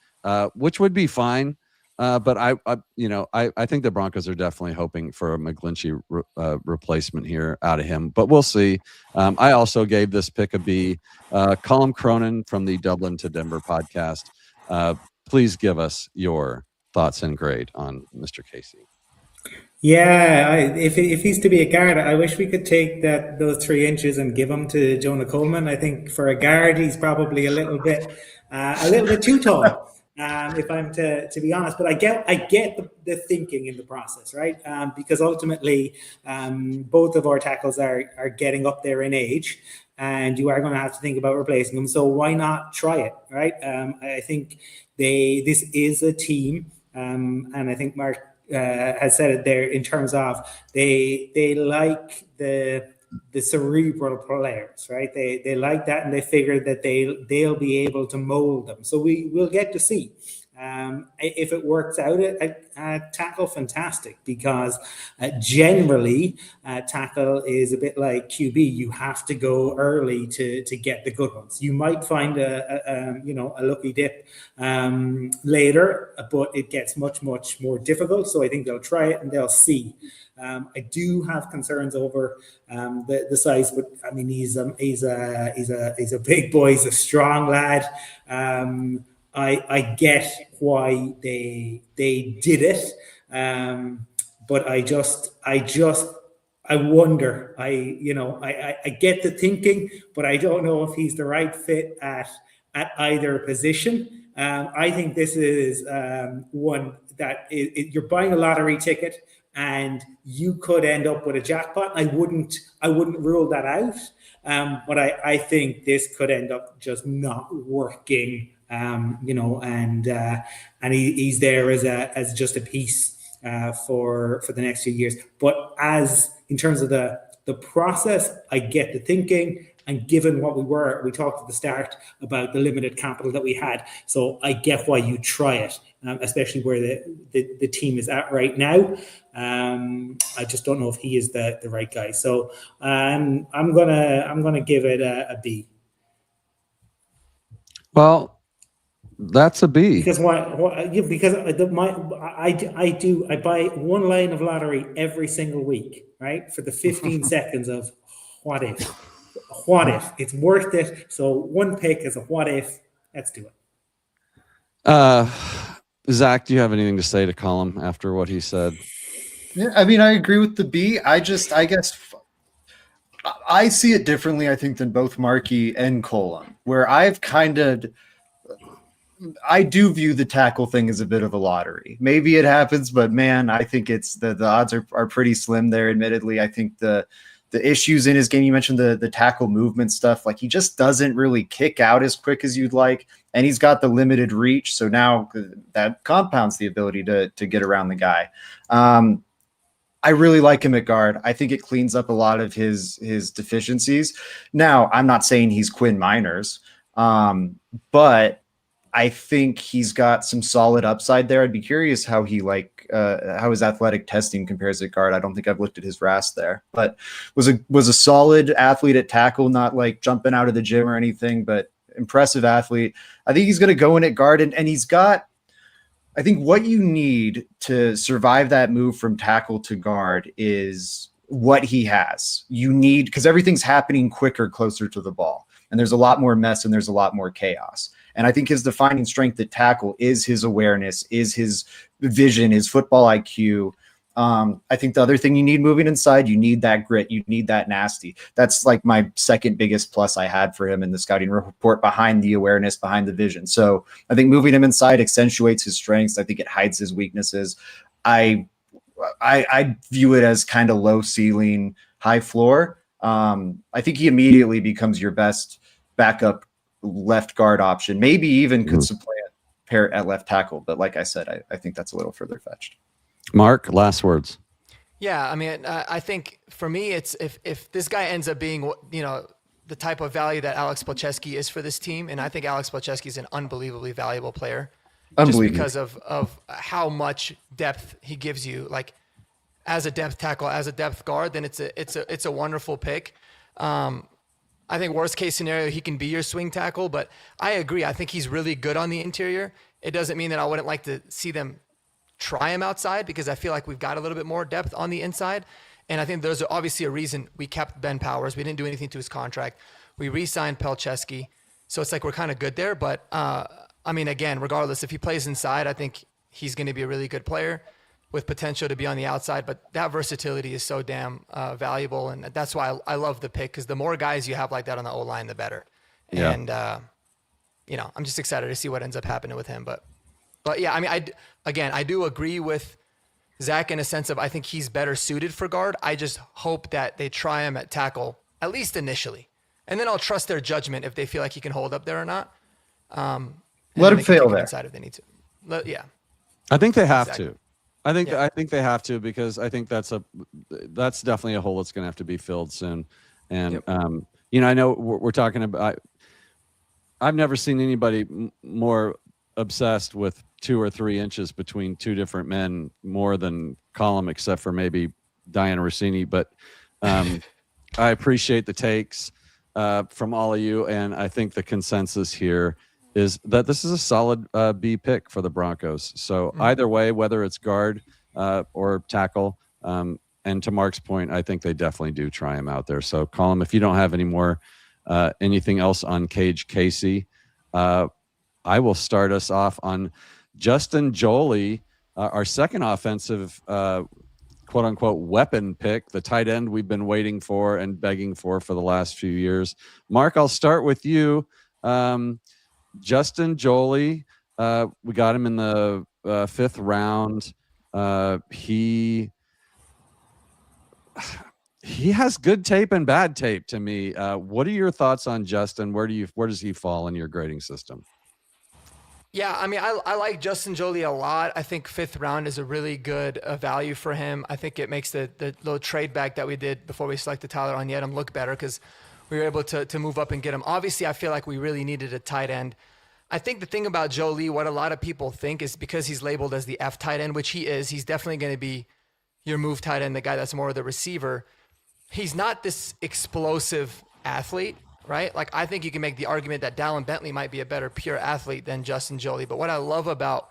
which would be fine. But I think the Broncos are definitely hoping for a McGlinchey replacement here out of him. But we'll see. I also gave this pick a B. Colm Cronin from the Dublin to Denver podcast. Please give us your thoughts and grade on Mr. Casey. Yeah, if he's to be a guard, I wish we could take those 3 inches and give him to Jonah Coleman. I think for a guard, he's probably a little bit too tall. If I'm to be honest, but I get the thinking in the process, right? Because ultimately, both of our tackles are getting up there in age, and you are going to have to think about replacing them. So why not try it, right? I think this is a team, and I think Mark has said it there in terms of they like the cerebral players, right? They like that, and they figure that they'll be able to mold them. So we'll get to see. If it works out at tackle, fantastic, because generally tackle is a bit like QB. You have to go early to get the good ones. You might find a lucky dip later, but it gets much more difficult. So I think they'll try it and they'll see. I do have concerns over the size, but I mean he's a big boy. He's a strong lad. I get why they did it, but I wonder. I get the thinking, but I don't know if he's the right fit at either position. I think this is one that you're buying a lottery ticket, and you could end up with a jackpot. I wouldn't rule that out, but I think this could end up just not working. And he's there as just a piece for the next few years. But as in terms of the process, I get the thinking. And given what we talked at the start about the limited capital that we had, so I get why you try it, especially where the team is at right now. I just don't know if he is the right guy. So I'm gonna give it a B. Well, that's a B. Because because I buy one line of lottery every single week, right? For the 15 seconds of what if. What if it's worth it? So one pick is a what if. Let's do it. Zach, do you have anything to say to Colm after what he said? Yeah, I mean, I agree with the B. I guess I see it differently, I think, than both Marky and Colin, where I do view the tackle thing as a bit of a lottery. Maybe it happens, but man, I think the odds are pretty slim there. Admittedly, I think the issues in his game, you mentioned the tackle movement stuff, like he just doesn't really kick out as quick as you'd like, and he's got the limited reach. So now that compounds the ability to get around the guy. I really like him at guard. I think it cleans up a lot of his deficiencies. Now, I'm not saying he's Quinn Miners, but I think he's got some solid upside there. I'd be curious how how his athletic testing compares at guard. I don't think I've looked at his RAS there, but was a solid athlete at tackle, not like jumping out of the gym or anything, but impressive athlete. I think he's going to go in at guard, and he's got, I think what you need to survive that move from tackle to guard is what he has. You need, because everything's happening quicker, closer to the ball, and there's a lot more mess and there's a lot more chaos. And I think his defining strength at tackle is his awareness, is his vision, his football IQ. I think the other thing you need moving inside, you need that grit, you need that nasty. That's like my second biggest plus I had for him in the scouting report, behind the awareness, behind the vision. So I think moving him inside accentuates his strengths. I think it hides his weaknesses. I view it as kind of low ceiling, high floor. I think he immediately becomes your best backup left guard option, maybe even could supplant Parrott at left tackle. But like I said, I think that's a little further fetched. Mark, last words. Yeah, I mean, I think for me, it's if this guy ends up being, the type of value that Alex Polcheski is for this team, and I think Alex Polcheski is an unbelievably valuable player, just because of how much depth he gives you, like as a depth tackle, as a depth guard, then it's a wonderful pick. I think worst case scenario, he can be your swing tackle, but I agree. I think he's really good on the interior. It doesn't mean that I wouldn't like to see them try him outside because I feel like we've got a little bit more depth on the inside. And I think there's obviously a reason we kept Ben Powers. We didn't do anything to his contract. We re-signed Pelcheski. So it's like we're kind of good there. But, I mean, again, regardless, if he plays inside, I think he's going to be a really good player with potential to be on the outside. But that versatility is so damn valuable. And that's why I love the pick, because the more guys you have like that on the O-line, the better. Yeah. And, you know, I'm just excited to see what ends up happening with him. But yeah, I mean, I do agree with Zach in a sense of I think he's better suited for guard. I just hope that they try him at tackle, at least initially. And then I'll trust their judgment if they feel like he can hold up there or not. Let him fail there. Inside if they need to. Yeah. I think they have Exactly. to. I think they have to, because I think that's definitely a hole that's going to have to be filled soon. And you know, I know we're talking about. I've never seen anybody more obsessed with 2 or 3 inches between 2 different men more than Colin, except for maybe Diana Rossini. But I appreciate the takes from all of you, and I think the consensus here is that this is a solid B pick for the Broncos. So either way, whether it's guard or tackle, and to Mark's point, I think they definitely do try him out there. So Colin, if you don't have any more anything else on Cage Casey, I will start us off on Justin Joly, our second offensive quote unquote weapon pick, the tight end we've been waiting for and begging for the last few years. Mark, I'll start with you. Justin Joly, we got him in the 5th round. He has good tape and bad tape to me. What are your thoughts on Justin? Where does he fall in your grading system? Yeah, I mean, I like Justin Joly a lot. I think 5th round is a really good value for him. I think it makes the little trade back that we did before we selected Tyler Onyedem look better, because we were able to move up and get him. Obviously, I feel like we really needed a tight end. I think the thing about Joly, what a lot of people think is because he's labeled as the F tight end, which he is, he's definitely going to be your move tight end, the guy that's more of the receiver. He's not this explosive athlete, right? Like, I think you can make the argument that Dallin Bentley might be a better pure athlete than Justin Joly. But what I love about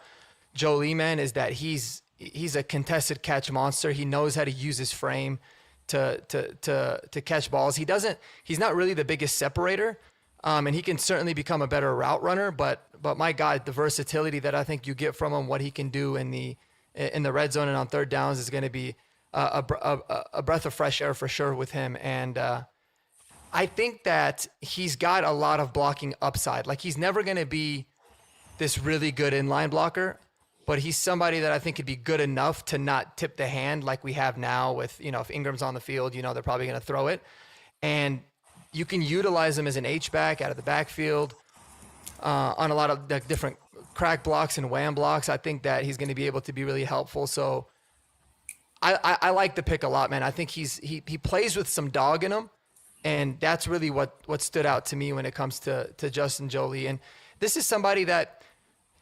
Joly, man, is that he's a contested catch monster. He knows how to use his frame to catch balls. He's not really the biggest separator, and he can certainly become a better route runner. But my God, the versatility that I think you get from him, what he can do in the red zone and on 3rd downs is going to be a breath of fresh air for sure with him. And I think that he's got a lot of blocking upside. Like, he's never going to be this really good inline blocker, but he's somebody that I think could be good enough to not tip the hand like we have now with, you know, if Ingram's on the field, you know, they're probably going to throw it. And you can utilize him as an H-back out of the backfield on a lot of the different crack blocks and wham blocks. I think that he's going to be able to be really helpful. So I like the pick a lot, man. I think he plays with some dog in him. And that's really what stood out to me when it comes to Justin Joly. And this is somebody that,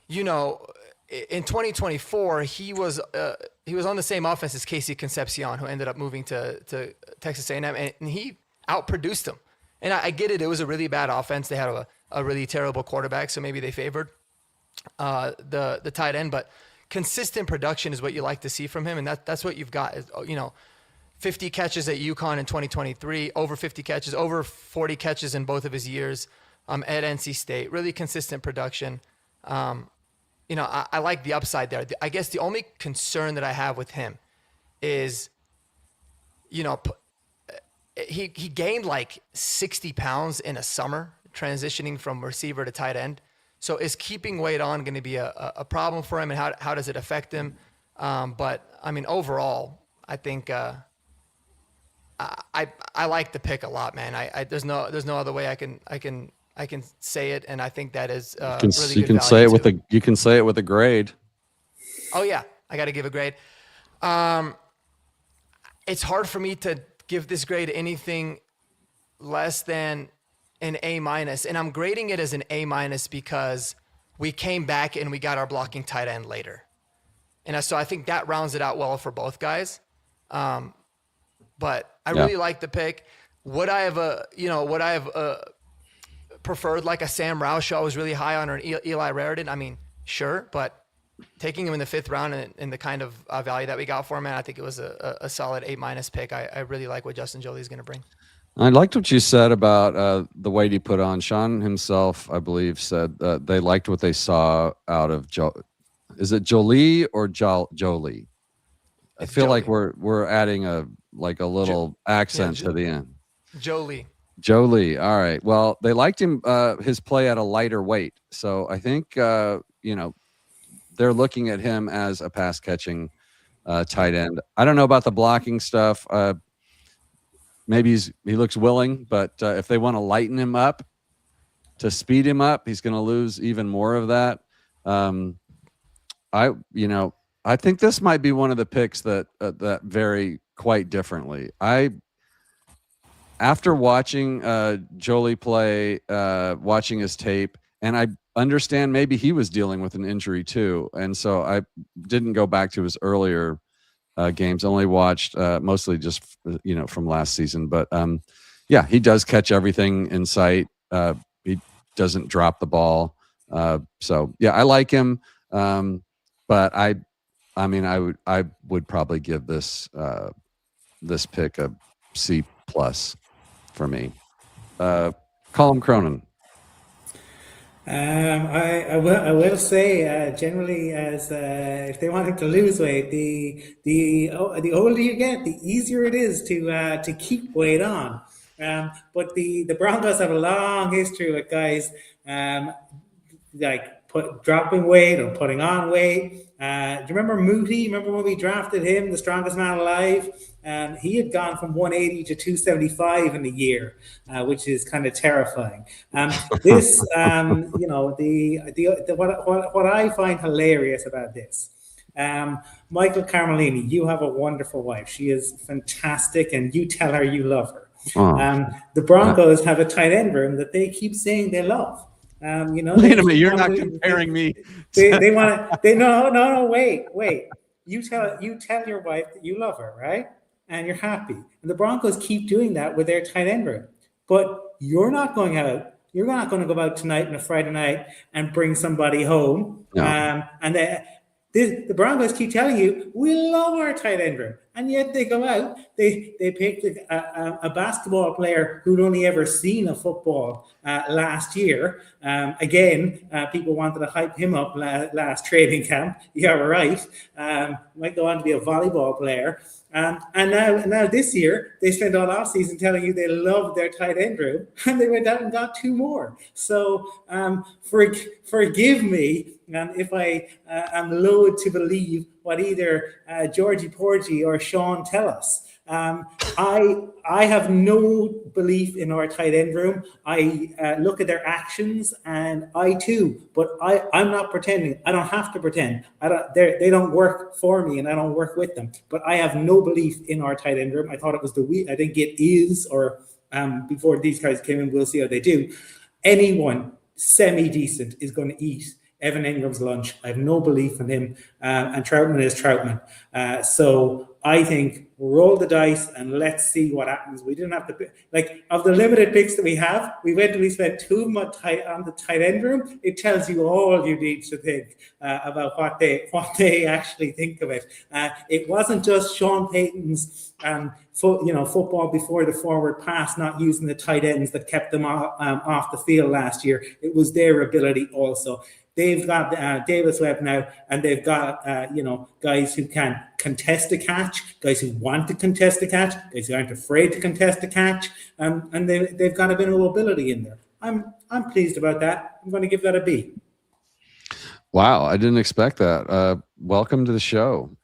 you know, in 2024, he was on the same offense as Casey Concepcion, who ended up moving to Texas A&M, and he outproduced him. And I get it. It was a really bad offense. They had a really terrible quarterback, so maybe they favored the tight end. But consistent production is what you like to see from him, and that's what you've got. You know, 50 catches at UConn in 2023, over 50 catches, over 40 catches in both of his years at NC State. Really consistent production. You know, I like the upside there. I guess the only concern that I have with him is, you know, he gained like 60 pounds in a summer transitioning from receiver to tight end. So is keeping weight on going to be a problem for him, and how does it affect him? But I mean, overall, I think I like the pick a lot, man. There's no other way I can say it, and I think that is really good. You can say it with a grade. Oh yeah, I got to give a grade. It's hard for me to give this grade anything less than an A-, and I'm grading it as an A- because we came back and we got our blocking tight end later, and so I think that rounds it out well for both guys. But I really like the pick. Would I have preferred like a Sam Roush? I was really high on, or Eli Raritan. I mean, sure, but taking him in the 5th round and the kind of value that we got for him, I think it was a solid A- pick. I really like what Justin Joly is going to bring. I liked what you said about the weight he put on. Sean himself, I believe, said they liked what they saw out of Is it Jolie or Jolie? I It's feel like Jolie. we're adding a little accent to the end. Jolie. Jolie. All right. Well, they liked him his play at a lighter weight. So I think they're looking at him as a pass catching tight end. I don't know about the blocking stuff. Maybe he looks willing, but if they want to lighten him up to speed him up, he's going to lose even more of that. I think this might be one of the picks that vary quite differently. After watching Jolie play, watching his tape, and I understand maybe he was dealing with an injury too, and so I didn't go back to his earlier games. Only watched mostly just from last season, but he does catch everything in sight. He doesn't drop the ball, so I like him. But I would probably give this pick a C+ for me. Colin Cronin. I will say generally as if they wanted to lose weight, the older you get, the easier it is to keep weight on. But the Broncos have a long history with guys dropping weight or putting on weight. Do you remember Moody? Remember when we drafted him, the strongest man alive? He had gone from 180 to 275 in a year, which is kind of terrifying. What I find hilarious about this, Michael Carmelini, you have a wonderful wife. She is fantastic, and you tell her you love her. The Broncos have a tight end room that they keep saying they love. Wait a minute, you're not comparing me. They want to. No. Wait. You tell your wife that you love her, right? And you're happy. And the Broncos keep doing that with their tight end room. But you're not going out. You're not going to go out tonight on a Friday night and bring somebody home. No. The Broncos keep telling you, we love our tight end room. And yet they go out, they picked a basketball player who'd only ever seen a football last year. People wanted to hype him up last training camp. Yeah, right. Might go on to be a volleyball player. And now this year, they spent all offseason telling you they loved their tight end room, and they went out and got 2 more. So forgive me if I am loath to believe what either Georgie Porgy or Sean tell us. I have no belief in our tight end room. I look at their actions, and I too. But I'm not pretending. I don't have to pretend. They don't work for me, and I don't work with them. But I have no belief in our tight end room. I thought it was I think it is, or before these guys came in, we'll see how they do. Anyone semi-decent is going to eat Evan Ingram's lunch. I have no belief in him, and Troutman is Troutman. So I think roll the dice and let's see what happens. We didn't have to of the limited picks that we have. We spent 2 of them on the tight end room. It tells you all you need to think about what they actually think of it. It wasn't just Sean Payton's football before the forward pass, not using the tight ends that kept them off the field last year. It was their ability also. They've got Davis Webb now, and they've got guys who can contest a catch, guys who want to contest a catch, guys who aren't afraid to contest a catch, and they've got a bit of mobility in there. I'm pleased about that. I'm going to give that a B. Wow, I didn't expect that. Welcome to the show,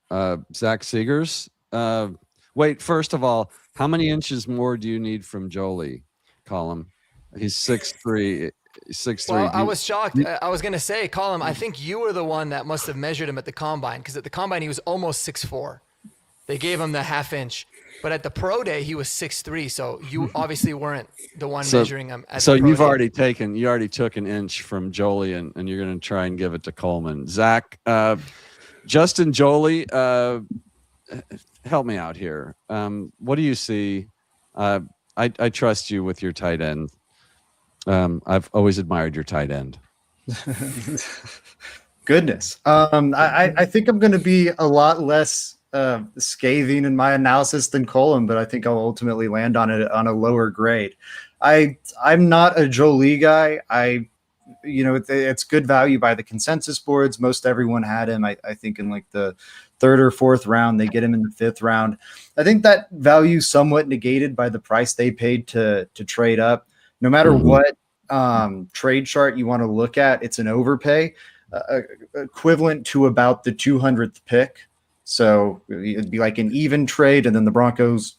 Zach Seegers. Wait, first of all, how many inches more do you need from Jolie, Colin? He's 6'3". 6'3". Well, I was shocked. I was going to say, Colin, I think you were the one that must have measured him at the combine, because at the combine he was almost 6'4". They gave him the half inch, but at the pro day he was 6'3". So you obviously weren't the one measuring him. So you already took an inch from Jolie, and you're going to try and give it to Coleman. Zach, Justin Jolie, help me out here. What do you see? I trust you with your tight end. I've always admired your tight end. Goodness. I think I'm going to be a lot less scathing in my analysis than Colin, but I think I'll ultimately land on it on a lower grade. I'm not a Jolie guy. It's good value by the consensus boards. Most everyone had him, I think, in like the third or fourth round. They get him in the fifth round. I think that value somewhat negated by the price they paid to trade up. No matter what trade chart you want to look at, it's an overpay, equivalent to about the 200th pick. So it'd be like an even trade, and then the Broncos,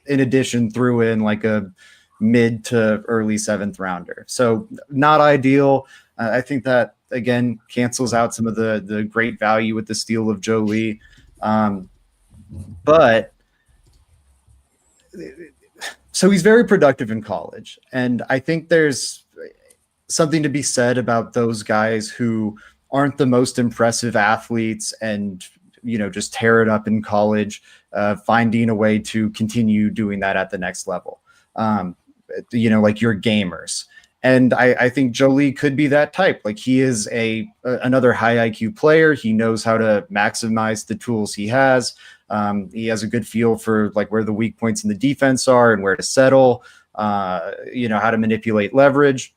in addition, threw in like a mid to early seventh rounder. So not ideal. I think that, again, cancels out some of the great value with the steal of Jolie. But so he's very productive in college. And I think there's something to be said about those guys who aren't the most impressive athletes and, just tear it up in college, finding a way to continue doing that at the next level. Like your gamers. And I think Jolie could be that type. Like he is another high IQ player. He knows how to maximize the tools he has. He has a good feel for like where the weak points in the defense are and where to settle, how to manipulate leverage.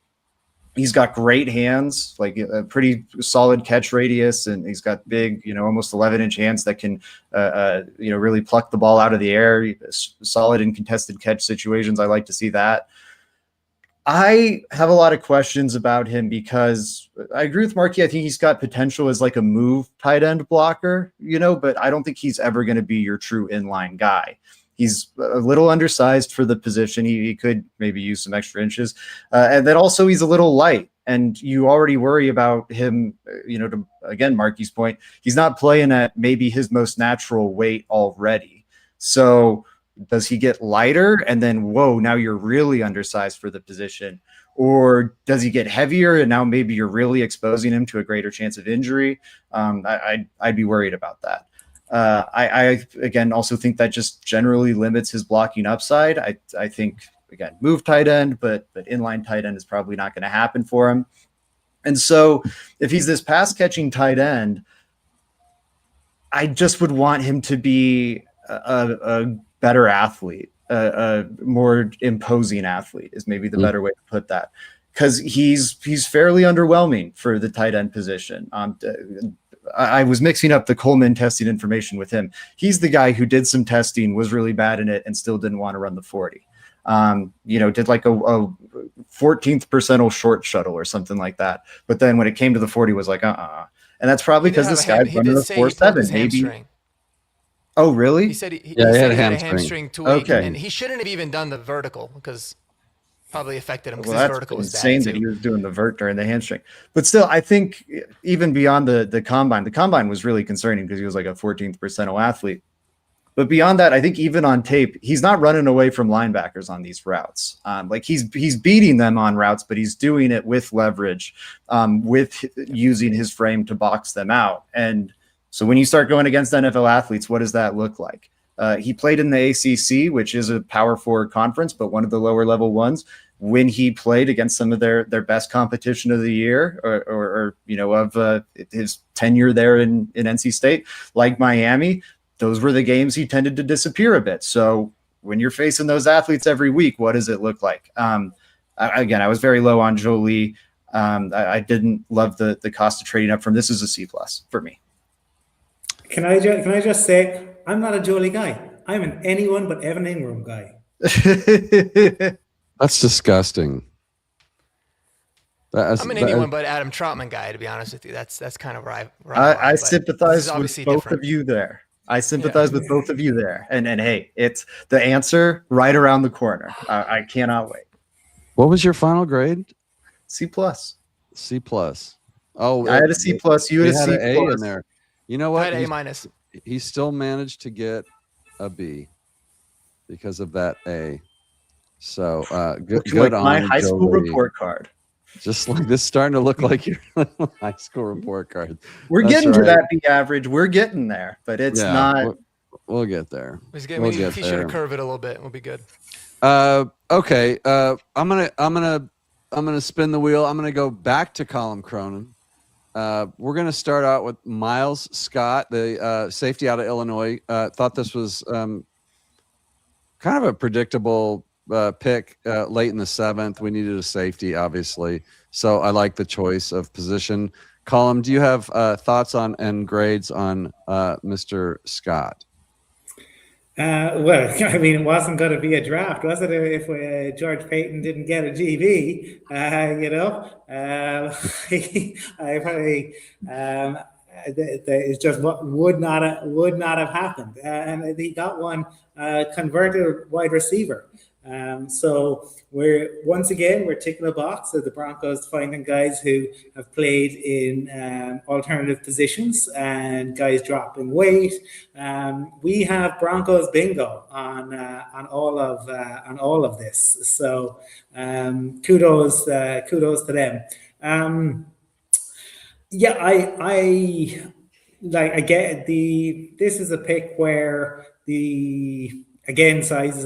He's got great hands, like a pretty solid catch radius, and he's got big, almost 11-inch hands that can, really pluck the ball out of the air. Solid in contested catch situations. I like to see that. I have a lot of questions about him because I agree with Marky. I think he's got potential as like a move tight end blocker, but I don't think he's ever going to be your true inline guy. He's a little undersized for the position. He could maybe use some extra inches. And then also he's a little light. And you already worry about him, to, again, Marky's point, he's not playing at maybe his most natural weight already. So does he get lighter? And then, whoa, now you're really undersized for the position. Or does he get heavier and now maybe you're really exposing him to a greater chance of injury? I'd be worried about that. I again also think that just generally limits his blocking upside. I think, again, move tight end, but inline tight end is probably not going to happen for him. And so if he's this pass catching tight end, I just would want him to be a better athlete, a more imposing athlete is maybe the better way to put that. Because he's fairly underwhelming for the tight end position. I was mixing up the Coleman testing information with him. He's the guy who did some testing, was really bad in it, and still didn't want to run the 40. Did like a 14th percentile short shuttle or something like that. But then when it came to the 40, was like, And that's probably because this guy's running the 4.7, maybe. Hamstring. Oh, really? He said he had a hamstring. hamstring tweak, okay. And he shouldn't have even done the vertical because probably affected him because well, his that's vertical was insane bad that he was doing the vert during the hamstring. But still, I think even beyond the combine was really concerning because he was like a 14th percentile athlete. But beyond that, I think even on tape, he's not running away from linebackers on these routes. Like he's beating them on routes, but he's doing it with leverage, with using his frame to box them out. And so when you start going against NFL athletes, what does that look like? He played in the ACC, which is a Power 4 conference, but one of the lower level ones. When he played against some of their best competition of the year or of his tenure there in NC State, like Miami, those were the games he tended to disappear a bit. So when you're facing those athletes every week, what does it look like? Again, I was very low on Jolie. I didn't love the cost of trading up from. This is a C+ for me. Can I just say, I'm not a Jolie guy. I'm an anyone but Evan Ingram guy. That's disgusting. I'm an anyone but Adam Troutman guy, to be honest with you. That's kind of where I sympathize with both of you there. With both of you there. And hey, it's the answer right around the corner. I cannot wait. What was your final grade? C+. C+. Oh, I had a C+. You had a C+. A in there. You know what? I had A-. He still managed to get a B because of that A. So good on my high school report card. Just like this, starting to look like your high school report card. We're getting to that B average. We're getting there, but it's not. We'll get there. We need to curve it a little bit. We'll be good. Okay. I'm gonna spin the wheel. I'm gonna go back to Colin Cronin. We're going to start out with Miles Scott, the safety out of Illinois. Thought this was kind of a predictable pick late in the 7th. We needed a safety, obviously. So I like the choice of position. Colm, do you have thoughts on and grades on Mr. Scott? Well, I mean, it wasn't going to be a draft, was it? If George Payton didn't get a GB, I probably it's just what would not have happened, and he got one converted wide receiver. So we're ticking a box of the Broncos finding guys who have played in alternative positions and guys dropping weight. We have Broncos bingo on all of this. So kudos to them. I get this is a pick where size is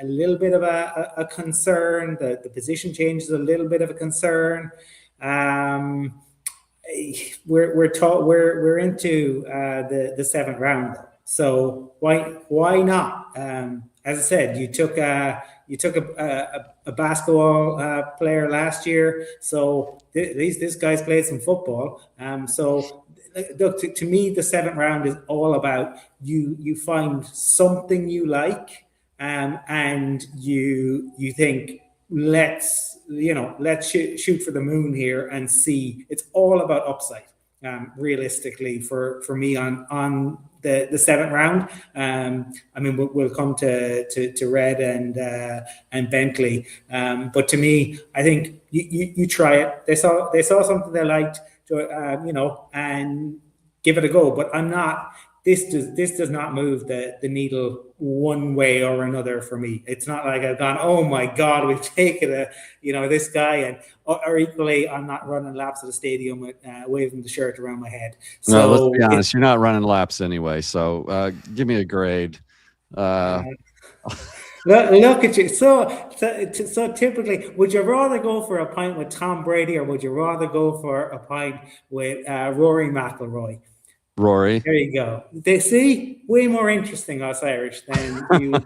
a little bit of a concern. The position change is a little bit of a concern. We're into the 7th round, so why not? As I said, you took a basketball player last year, so at least this guy's played some football. So look, to me, the 7th round is all about you find something you like. And you think let's shoot for the moon here and see. It's all about upside, realistically for me on the 7th round. I mean, we'll come to Red and Bentley, but to me, I think you try it. They saw something they liked, and give it a go. But I'm not. This does not move the needle one way or another for me. It's not like I've gone, oh my God, we've taken this guy, or equally, I'm not running laps of the stadium with waving the shirt around my head. So no, let's be honest, you're not running laps anyway. So give me a grade. Look at you. So typically, would you rather go for a pint with Tom Brady, or would you rather go for a pint with Rory McIlroy? Rory. There you go. They see way more interesting us Irish than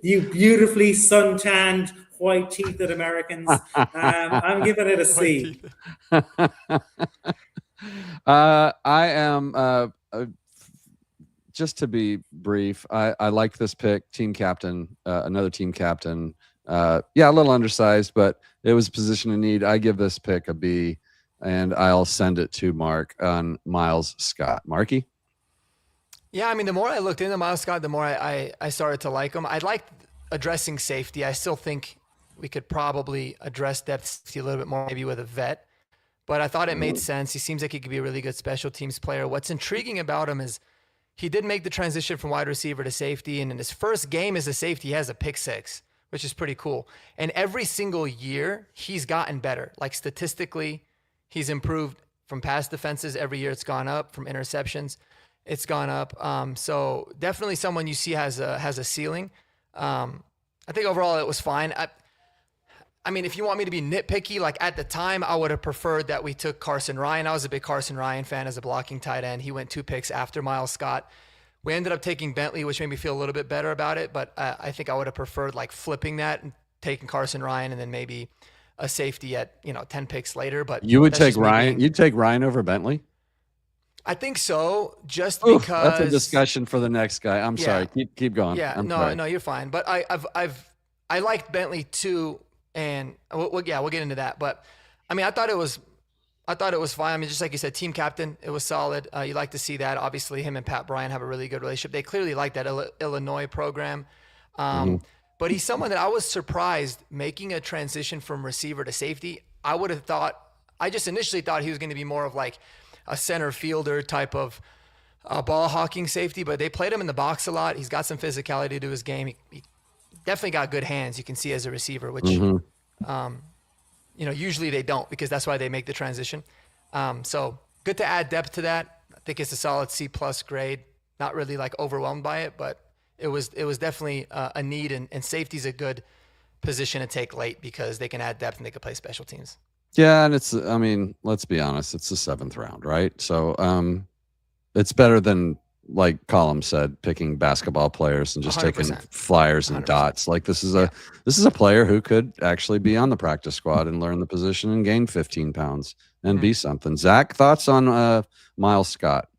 you beautifully suntanned, white-teethed Americans. I'm giving it a C. I am just to be brief. I like this pick. Team captain, another team captain. A little undersized, but it was a position in need. I give this pick a B. And I'll send it to Mark on Miles Scott. Marky? Yeah, I mean, the more I looked into Miles Scott, the more I started to like him. I liked addressing safety. I still think we could probably address depth safety a little bit more, maybe with a vet. But I thought it made sense. He seems like he could be a really good special teams player. What's intriguing about him is he did make the transition from wide receiver to safety. And in his first game as a safety, he has a pick 6, which is pretty cool. And every single year, he's gotten better. Like statistically, he's improved from pass defenses. Every year it's gone up. From interceptions, it's gone up. So definitely someone you see has a ceiling. I think overall it was fine. I mean, if you want me to be nitpicky, like at the time, I would have preferred that we took Carson Ryan. I was a big Carson Ryan fan as a blocking tight end. He went 2 picks after Miles Scott. We ended up taking Bentley, which made me feel a little bit better about it. But I think I would have preferred like flipping that and taking Carson Ryan and then maybe a safety at 10 picks later. But you would take Ryan. You'd take Ryan over Bentley. I think so, just because that's a discussion for the next guy. I'm sorry. Keep going. Yeah, no, you're fine. But I liked Bentley too, and we'll get into that. But I mean, I thought it was fine. I mean, just like you said, team captain, it was solid. You like to see that. Obviously, him and Pat Bryant have a really good relationship. They clearly like that Illinois program. But he's someone that I was surprised making a transition from receiver to safety. I just initially thought he was going to be more of like a center fielder type of ball hawking safety, but they played him in the box a lot. He's got some physicality to his game. He definitely got good hands. You can see as a receiver, which, usually they don't, because that's why they make the transition. So good to add depth to that. I think it's a solid C+ grade. Not really like overwhelmed by it, but it was definitely a need, and safety's a good position to take late because they can add depth and they can play special teams. Yeah, and it's, I mean, let's be honest, it's the 7th round, right? So it's better than, like Colin said, picking basketball players and just taking 100%. flyers and 100%. dots. Like this is Yeah. a player who could actually be on the practice squad and learn the position and gain 15 pounds and be something. Zach, thoughts on Miles Scott?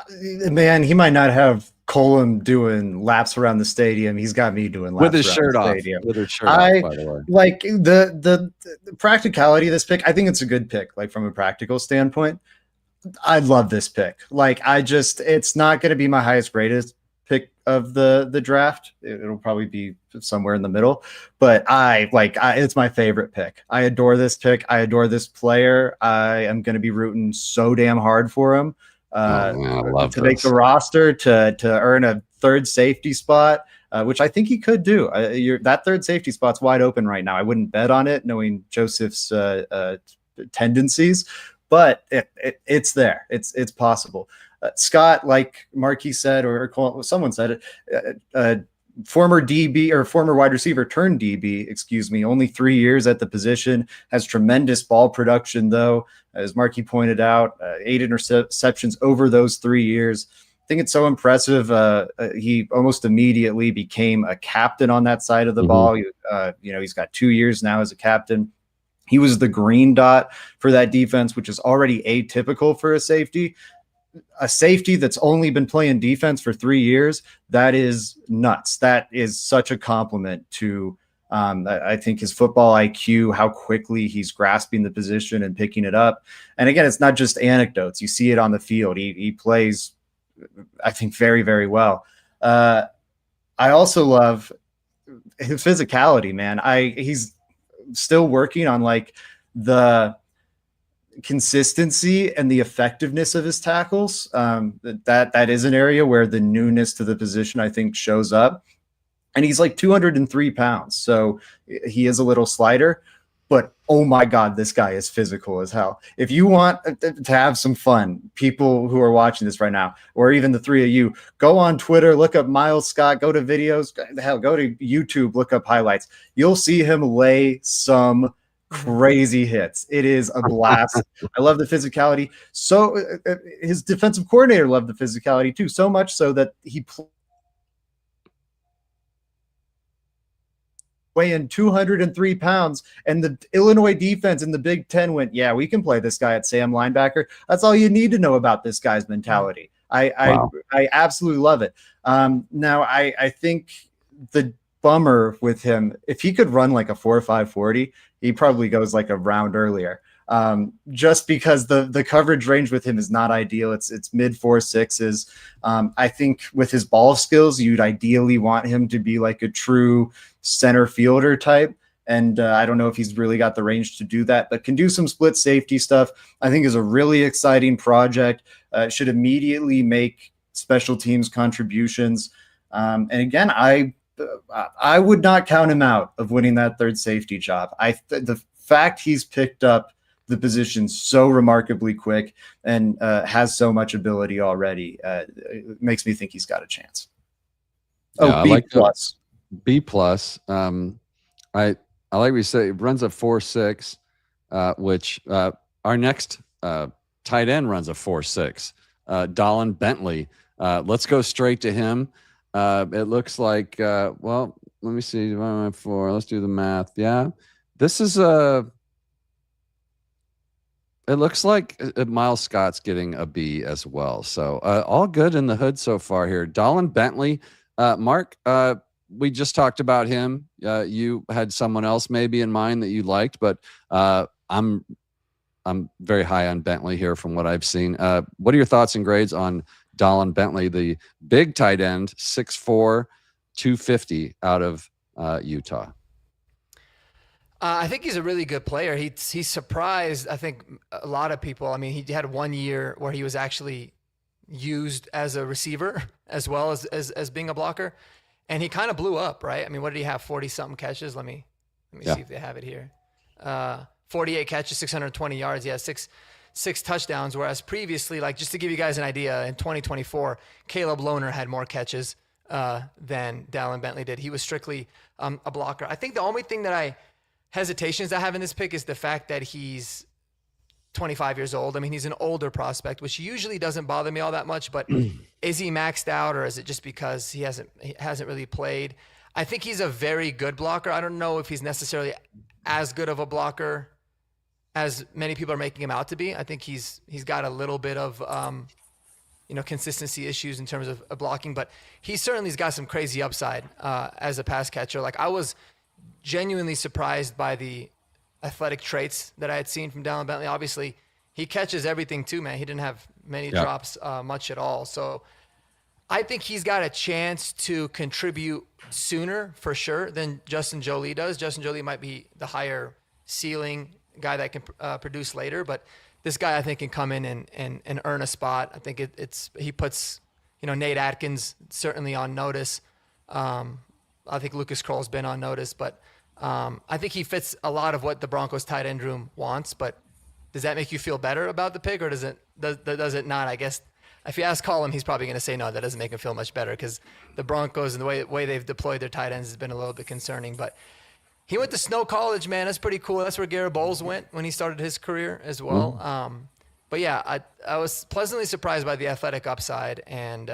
Man, he might not have Colum doing laps around the stadium. He's got me doing laps With his around shirt the off. stadium. With his shirt off, by the way. Like the practicality of this pick. I think it's a good pick, like from a practical standpoint. I love this pick. Like it's not going to be my highest graded pick of the draft. It'll probably be somewhere in the middle, but it's my favorite pick. I adore this pick. I adore this player. I am going to be rooting so damn hard for him. Man, I love to make the roster, to earn a third safety spot, which I think he could do. That third safety spot's wide open right now. I wouldn't bet on it, knowing Joseph's tendencies, but it's there. It's possible. Scott, like Marquis said, or someone said it, former DB or former wide receiver turned DB, excuse me, only 3 years at the position, has tremendous ball production though. As Markey pointed out, 8 interceptions over those 3 years. I think it's so impressive. He almost immediately became a captain on that side of the ball. He's got 2 years now as a captain. He was the green dot for that defense, which is already atypical for a safety. A safety that's only been playing defense for 3 years, that is nuts. That is such a compliment to, I think, his football IQ, how quickly he's grasping the position and picking it up. And again, it's not just anecdotes. You see it on the field. He plays, I think, very, very well. I also love his physicality, man. He's still working on like the consistency and the effectiveness of his tackles. That is an area where the newness to the position, I think, shows up. And he's like 203 pounds, so he is a little slighter. But oh my God, this guy is physical as hell. If you want to have some fun, people who are watching this right now, or even the three of you, go on Twitter, look up Miles Scott, go to videos, hell, go to YouTube, look up highlights. You'll see him lay some crazy hits. It is a blast. I love the physicality. So his defensive coordinator loved the physicality too, so much so that he weighing 203 pounds, and the Illinois defense in the Big Ten went, yeah, we can play this guy at Sam linebacker. That's all you need to know about this guy's mentality. I absolutely love it. Now I think the bummer with him, if he could run like a 4.5 40, he probably goes like a round earlier. Just because the coverage range with him is not ideal. It's mid 4.6s. I think with his ball skills, you'd ideally want him to be like a true center fielder type. And I don't know if he's really got the range to do that, but can do some split safety stuff. I think is a really exciting project. Should immediately make special teams contributions. And again, I would not count him out of winning that third safety job. The fact he's picked up the position so remarkably quick and has so much ability already it makes me think he's got a chance. Yeah, B plus. B plus. I like we say it runs a 4.6, which our next tight end runs a 4.6. Dolan Bentley. Let's go straight to him. It looks like, well, let me see. Divided by 4. Let's do the math. Yeah. This is it looks like Miles Scott's getting a B as well. So all good in the hood so far here. Dolan Bentley. Mark, we just talked about him. You had someone else maybe in mind that you liked, but I'm very high on Bentley here from what I've seen. What are your thoughts and grades on Dolan Bentley, the big tight end, 6'4", 250 out of Utah? I think he's a really good player. He surprised, I think, a lot of people. I mean, he had 1 year where he was actually used as a receiver as well as being a blocker, and he kind of blew up, right? I mean, what did he have? 40-something catches. Let me see if they have it here. 48 catches, 620 yards. He has six touchdowns, whereas previously, like just to give you guys an idea, in 2024, Caleb Lohner had more catches than Dolan Bentley did. He was strictly a blocker. I think the only thing that I hesitations I have in this pick is the fact that he's 25 years old. I mean, he's an older prospect, which usually doesn't bother me all that much, but is he maxed out, or is it just because he hasn't really played? I think he's a very good blocker. I don't know if he's necessarily as good of a blocker as many people are making him out to be. I think he's got a little bit of consistency issues in terms of blocking, but he certainly's got some crazy upside as a pass catcher. Like, I was genuinely surprised by the athletic traits that I had seen from Dallin Bentley. Obviously, he catches everything too, man. He didn't have many drops much at all. So I think he's got a chance to contribute sooner for sure than Justin Joly does. Justin Joly might be the higher ceiling guy that can produce later, but this guy I think can come in and earn a spot. I think he puts Nate Atkins certainly on notice. I think Lucas Kroll's been on notice, but I think he fits a lot of what the Broncos tight end room wants. But does that make you feel better about the pick, or does it not? I guess if you ask Colin, he's probably going to say no. That doesn't make him feel much better, because the Broncos and the way they've deployed their tight ends has been a little bit concerning. But he went to Snow College, man. That's pretty cool. That's where Garrett Bowles went when he started his career as well. But yeah, I was pleasantly surprised by the athletic upside, and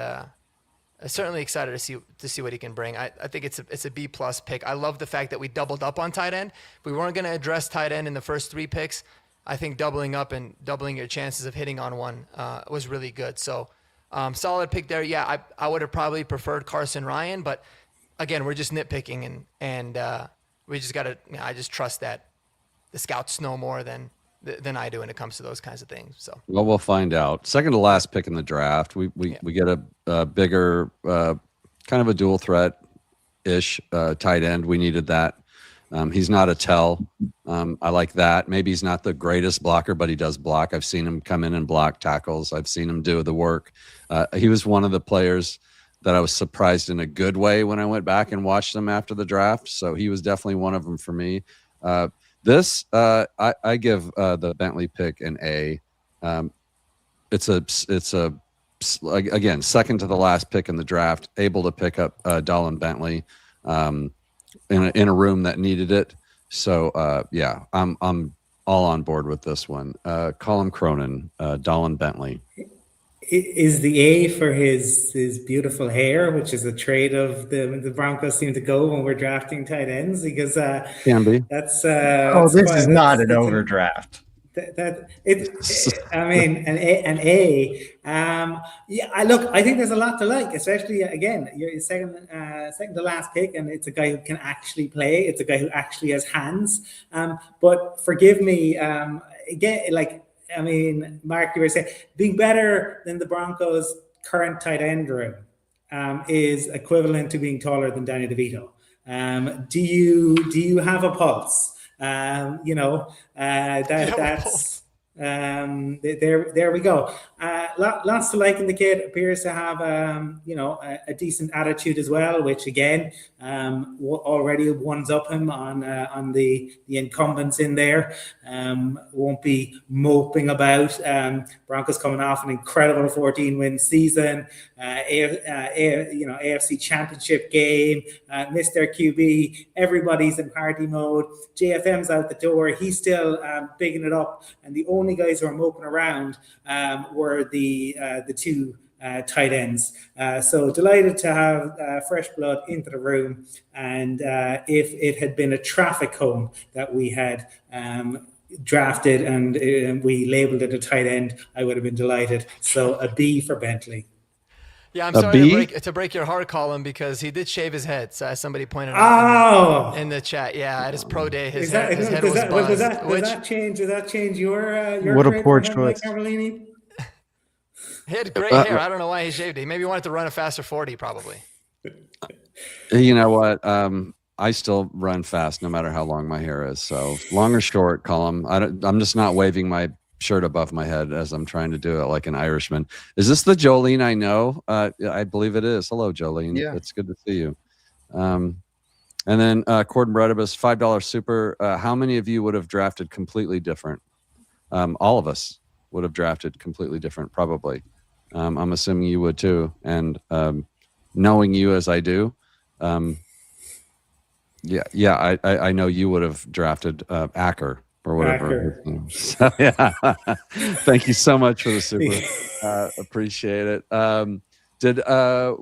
certainly excited to see what he can bring. I think it's a B+ pick. I love the fact that we doubled up on tight end. We weren't going to address tight end in the first 3 picks. I think doubling up and doubling your chances of hitting on one was really good. So solid pick there. Yeah, I would have probably preferred Carson Ryan, but again, we're just nitpicking, and we just got to. I just trust that the scouts know more than I do when it comes to those kinds of things. So well, we'll find out. Second to last pick in the draft, we get a bigger kind of a dual threat ish tight end. We needed that. He's not a tell. I like that. Maybe he's not the greatest blocker, but he does block. I've seen him come in and block tackles. I've seen him do the work. He was one of the players that I was surprised in a good way when I went back and watched them after the draft. So he was definitely one of them for me. I give the Bentley pick an A. It's again, second to the last pick in the draft, able to pick up Dallin Bentley in a room that needed it. So yeah, I'm all on board with this one. Colin Cronin, Dallin Bentley. Is the A for his beautiful hair, which is a trait of the Broncos seem to go when we're drafting tight ends, because can be. That's this is not an overdraft. I mean, an A. Yeah, I think there's a lot to like, especially again, your second to last pick, and it's a guy who can actually play. It's a guy who actually has hands. But forgive me, again, like. I mean, Mark, you were saying being better than the Broncos' current tight end room is equivalent to being taller than Danny DeVito. Do you have a pulse? That's there we go. Lots to like in the kid. Appears to have a decent attitude as well, which again already ones up him on the incumbents in there. Won't be moping about. Broncos coming off an incredible 14-win season. AFC Championship game. Missed their QB. Everybody's in party mode. JFM's out the door. He's still bigging it up, and the only guys who are moping around were the 2 tight ends. So delighted to have fresh blood into the room. And if it had been a traffic cone that we had drafted and we labeled it a tight end, I would have been delighted. So a B for Bentley. Yeah, I'm sorry to break your heart, Colin, because he did shave his head. So as somebody pointed out in the chat, yeah, at his pro day, his head was buzzed. Does that change your what a poor choice. He had great hair. I don't know why he shaved it. He maybe wanted to run a faster 40, probably. You know what? I still run fast no matter how long my hair is. So long or short, Colin. I'm just not waving my shirt above my head as I'm trying to do it like an Irishman. Is this the Jolene I know? I believe it is. Hello, Jolene. Yeah. It's good to see you. And then Corden Bredibus, $5 super. How many of you would have drafted completely different? All of us would have drafted completely different, probably. I'm assuming you would too. And knowing you as I do, Yeah. I know you would have drafted Acker or whatever. Acker. So, yeah. Thank you so much for the super. Appreciate it.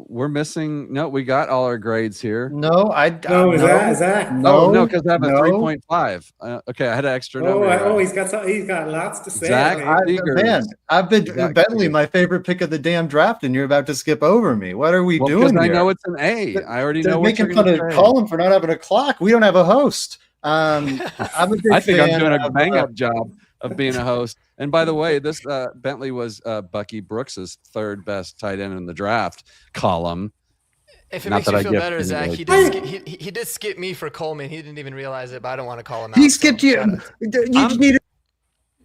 We're missing? No, we got all our grades here. No, No, is that? Oh no, no, because I have a no. 3.5. Okay, I had an extra number. He's got lots to say. Zach, Man, I've been Bentley, my favorite pick of the damn draft, and you're about to skip over me. What are we doing here? I know it's an A. I already know what you're making fun of Colin for not having a clock. We don't have a host. I'm a big I think fan I'm doing a of, bang-up job of being a host. And by the way, this Bentley was Bucky Brooks's third best tight end in the draft column. If it makes you feel better, Zach, he did skip me for Coleman. He didn't even realize it, but I don't want to call him out. He skipped you. You needed.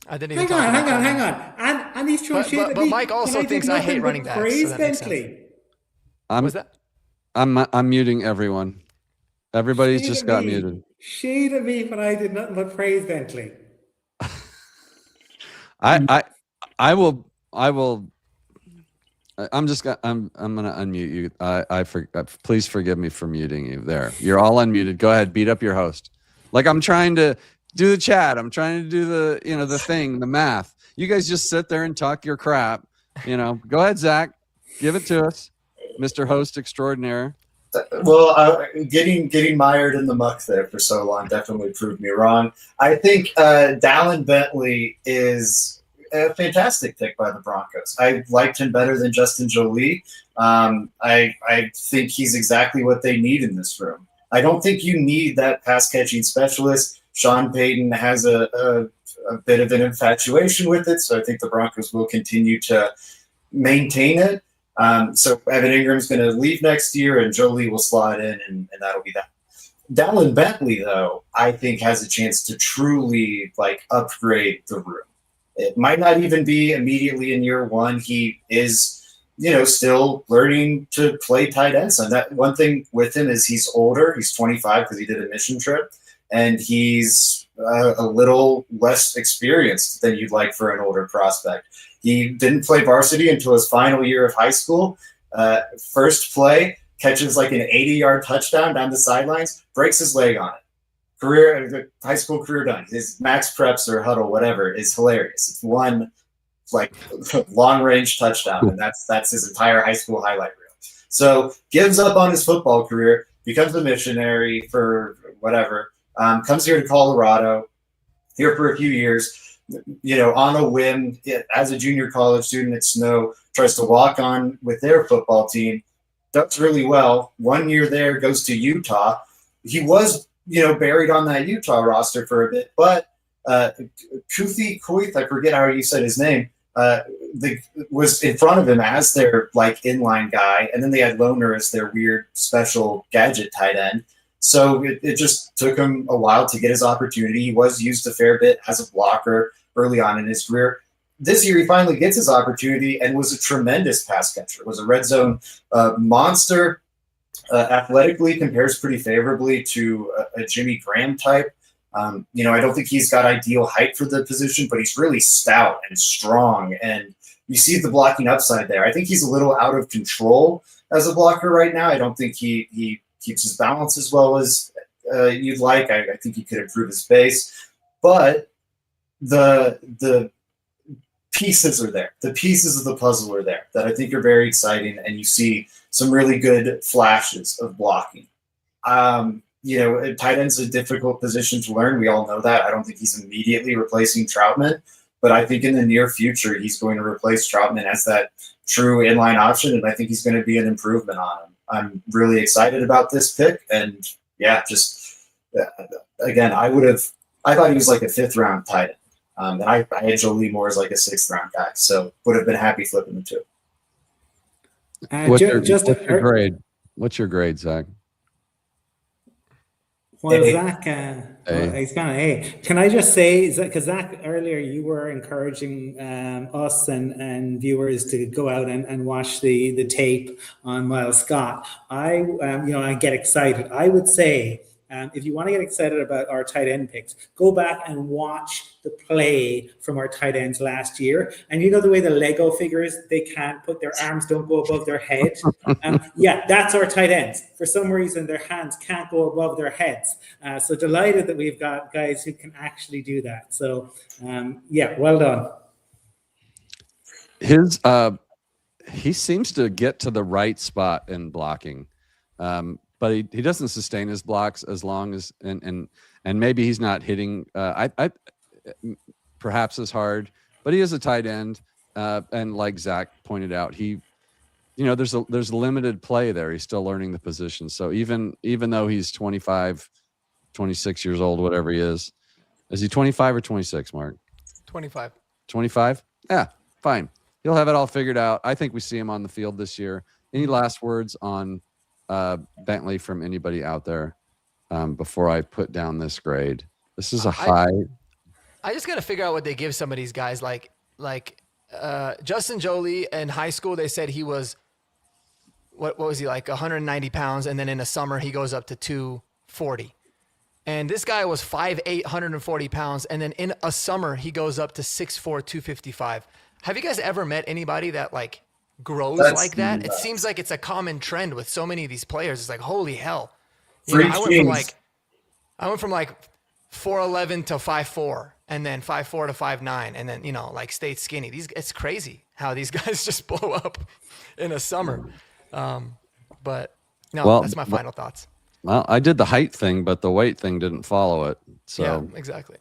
I didn't even hang on. And he's throwing shit at me. But Mike also thinks I hate running backs. Praise so that makes sense. Bentley. Was that? I'm muting everyone. Everybody's Shade just at got me. muted. Shade at me, but I did nothing but praise Bentley. I will. I'm gonna unmute you. Please forgive me for muting you. There, you're all unmuted. Go ahead, beat up your host. Like I'm trying to do the chat. I'm trying to do the math. You guys just sit there and talk your crap. Go ahead, Zach. Give it to us, Mr. Host Extraordinaire. Well, getting mired in the muck there for so long definitely proved me wrong. I think Dallin Bentley is a fantastic pick by the Broncos. I liked him better than Justin Jolie. I think he's exactly what they need in this room. I don't think you need that pass-catching specialist. Sean Payton has a bit of an infatuation with it, so I think the Broncos will continue to maintain it. So Evan Ingram's going to leave next year, and Jolie will slot in, and that'll be that. Dallin Bentley, though, I think has a chance to truly upgrade the room. It might not even be immediately in year one. He is, still learning to play tight ends. And that one thing with him is he's older. He's 25 because he did a mission trip, and he's a little less experienced than you'd like for an older prospect. He didn't play varsity until his final year of high school. First play, catches an 80-yard touchdown down the sidelines, breaks his leg on it. High school career done. His max preps or huddle, whatever, is hilarious. It's one long range touchdown, and that's his entire high school highlight reel. So gives up on his football career, becomes a missionary for whatever, comes here to Colorado, here for a few years, on a whim, as a junior college student at Snow, tries to walk on with their football team, does really well. 1 year there, goes to Utah. He was buried on that Utah roster for a bit, but Kuthi Koith, I forget how you said his name, was in front of him as their inline guy, and then they had Loner as their weird special gadget tight end. So it just took him a while to get his opportunity. He was used a fair bit as a blocker early on in his career. This year, he finally gets his opportunity and was a tremendous pass catcher. Was a red zone monster. Athletically compares pretty favorably to a Jimmy Graham type. I don't think he's got ideal height for the position, but he's really stout and strong, and you see the blocking upside there. I think he's a little out of control as a blocker right now. I don't think he keeps his balance as well as you'd like. I think he could improve his base, but the pieces are there. The pieces of the puzzle are there that I think are very exciting, and you see some really good flashes of blocking. Tight end's a difficult position to learn. We all know that. I don't think he's immediately replacing Troutman, but I think in the near future, he's going to replace Troutman as that true inline option, and I think he's going to be an improvement on him. I'm really excited about this pick, and again, I thought he was a 5th round tight end. And I had Jolie Moore as a 6th round guy, so would have been happy flipping the two. What's your grade? What's your grade, Zach? Well, Zach, he's kind of A. Can I just say, because Zach, earlier you were encouraging us and viewers to go out and watch the tape on Miles Scott. I get excited. I would say if you want to get excited about our tight end picks, go back and watch the play from our tight ends last year. And you know the way the Lego figures, they can't put their arms, don't go above their head. Yeah, that's our tight ends. For some reason, their hands can't go above their heads. So delighted that we've got guys who can actually do that. So yeah, well done. He seems to get to the right spot in blocking, but he doesn't sustain his blocks as long as and maybe he's not hitting perhaps as hard, but he is a tight end, and like Zach pointed out, there's limited play there. He's still learning the position, so even though he's 25, 26 years old, whatever he is he 25 or 26, Mark? 25. Yeah, fine. He'll have it all figured out. I think we see him on the field this year. Any last words on Bentley from anybody out there before I put down this grade? This is a high. I just got to figure out what they give some of these guys. Like Justin Jolie in high school, they said he was, what was he, like 190 pounds, and then in the summer he goes up to 240. And this guy was 5'8", 140 pounds, and then in a summer he goes up to 6'4", 255. Have you guys ever met anybody that like grows like that? Nuts. It seems like it's a common trend with so many of these players. It's like, holy hell. I went from like 4'11" to 5'4", and then 5'4" to 5'9", and then, like stayed skinny. It's crazy how these guys just blow up in a summer. But no, that's my final thoughts. Well, I did the height thing, but the weight thing didn't follow it. So yeah, exactly.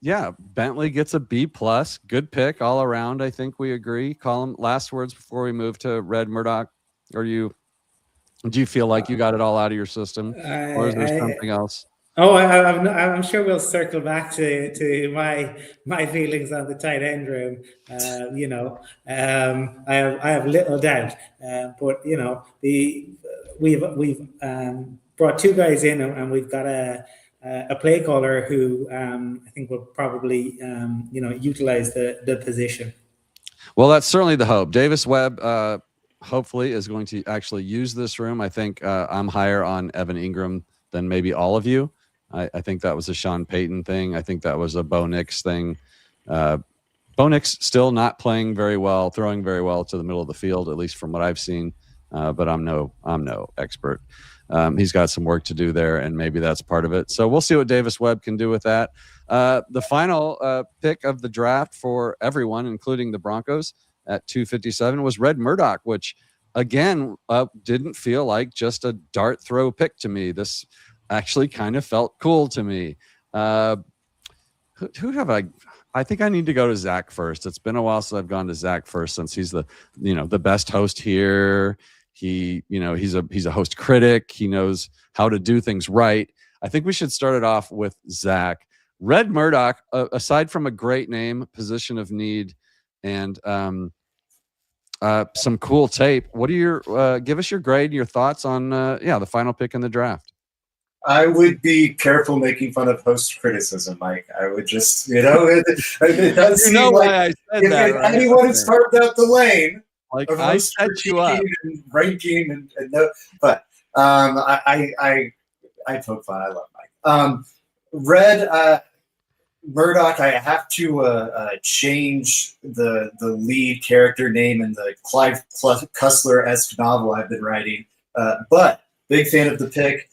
Yeah, Bentley gets a B+. Good pick all around. I think we agree. Colin, last words before we move to Red Murdoch. Do you feel like you got it all out of your system, or is there something else? Oh, I'm sure we'll circle back to my feelings on the tight end room. I have little doubt, but we've brought two guys in, and we've got a play caller who I think will probably utilize the position. Well, that's certainly the hope. Davis Webb hopefully is going to actually use this room. I think I'm higher on Evan Ingram than maybe all of you. I think that was a Sean Payton thing. I think that was a Bo Nix thing. Bo Nix still not playing very well, throwing very well to the middle of the field, at least from what I've seen. But I'm no expert. He's got some work to do there, and maybe that's part of it. So we'll see what Davis Webb can do with that. The final pick of the draft for everyone, including the Broncos, at 257 was Red Murdoch, which, again, didn't feel like just a dart throw pick to me. This actually kind of felt cool to me. Who have I think I need to go to Zach first. It's been a while since I've gone to Zach first, since he's the best host here. He's a host critic. He knows how to do things right. I think we should start it off with Zach. Red Murdoch, aside from a great name, position of need, and some cool tape. What are your give us your grade, your thoughts on the final pick in the draft? I would be careful making fun of host criticism, Mike. I would just, it does seem like if anyone has carved out the lane, like I set you up and ranking and no, but I poke fun. I love Mike. Red Murdoch. I have to change the lead character name in the Clive Cussler-esque novel I've been writing. But big fan of the pick.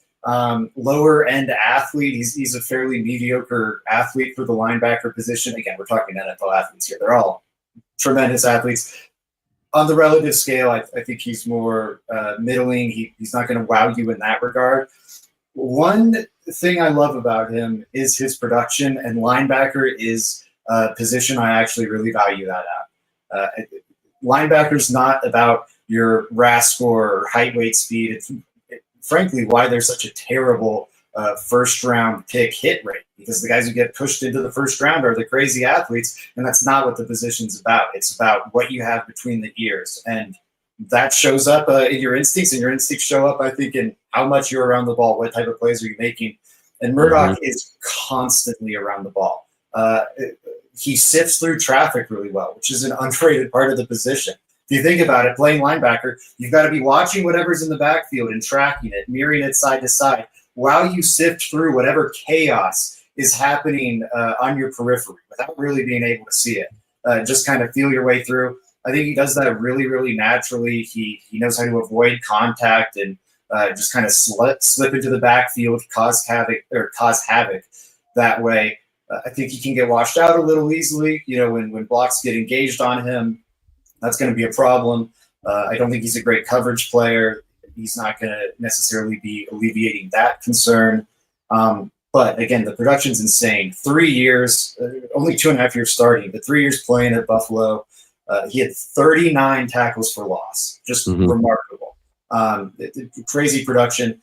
Lower end athlete. He's a fairly mediocre athlete for the linebacker position. Again, we're talking NFL athletes here. They're all tremendous athletes. On the relative scale, I think he's more middling. He's not going to wow you in that regard. One thing I love about him is his production, and linebacker is a position I actually really value that at. Linebacker's not about your RAS score or height, weight, speed. It's frankly why there's such a terrible first round pick hit rate, because the guys who get pushed into the first round are the crazy athletes, and that's not what the position's about. It's about what you have between the ears, and that shows up in your instincts, and your instincts show up, I think, in how much you're around the ball, what type of plays are you making. And Murdoch is constantly around the ball. He sifts through traffic really well, which is an underrated part of the position. If you think about it, playing linebacker, you've got to be watching whatever's in the backfield and tracking it, mirroring it side to side, while you sift through whatever chaos is happening on your periphery without really being able to see it. Just kind of feel your way through. I think he does that really, really naturally. He knows how to avoid contact and just kind of slip into the backfield, cause havoc that way. I think he can get washed out a little easily. When blocks get engaged on him, that's going to be a problem. I don't think he's a great coverage player. He's not going to necessarily be alleviating that concern. But again, the production's insane. 3 years, only 2.5 years starting, but 3 years playing at Buffalo. He had 39 tackles for loss. Just remarkable. Crazy production.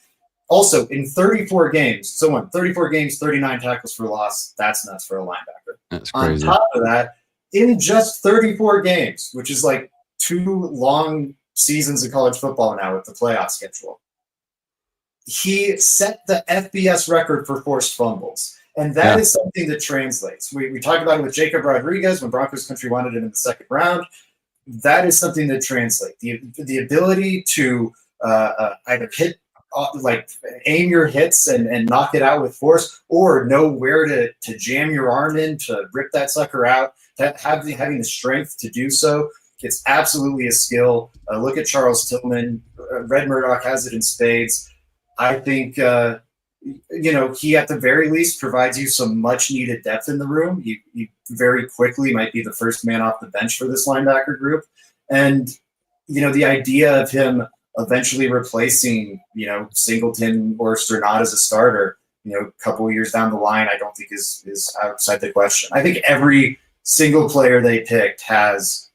Also, in 34 games, 39 tackles for loss. That's nuts for a linebacker. That's crazy. On top of that, in just 34 games, which is like 2 long seasons of college football now with the playoff schedule, he set the FBS record for forced fumbles. And that is something that translates. We talked about it with Jacob Rodriguez when Broncos country wanted him in the second round. That is something that translates. The ability to either hit, aim your hits and knock it out with force, or know where to jam your arm in to rip that sucker out, having the strength to do so. It's absolutely a skill. Look at Charles Tillman. Red Murdoch has it in spades. I think, he at the very least provides you some much needed depth in the room. He very quickly might be the first man off the bench for this linebacker group. And, the idea of him eventually replacing, Singleton or Sternad as a starter, a couple of years down the line, I don't think is outside the question. I think every single player they picked has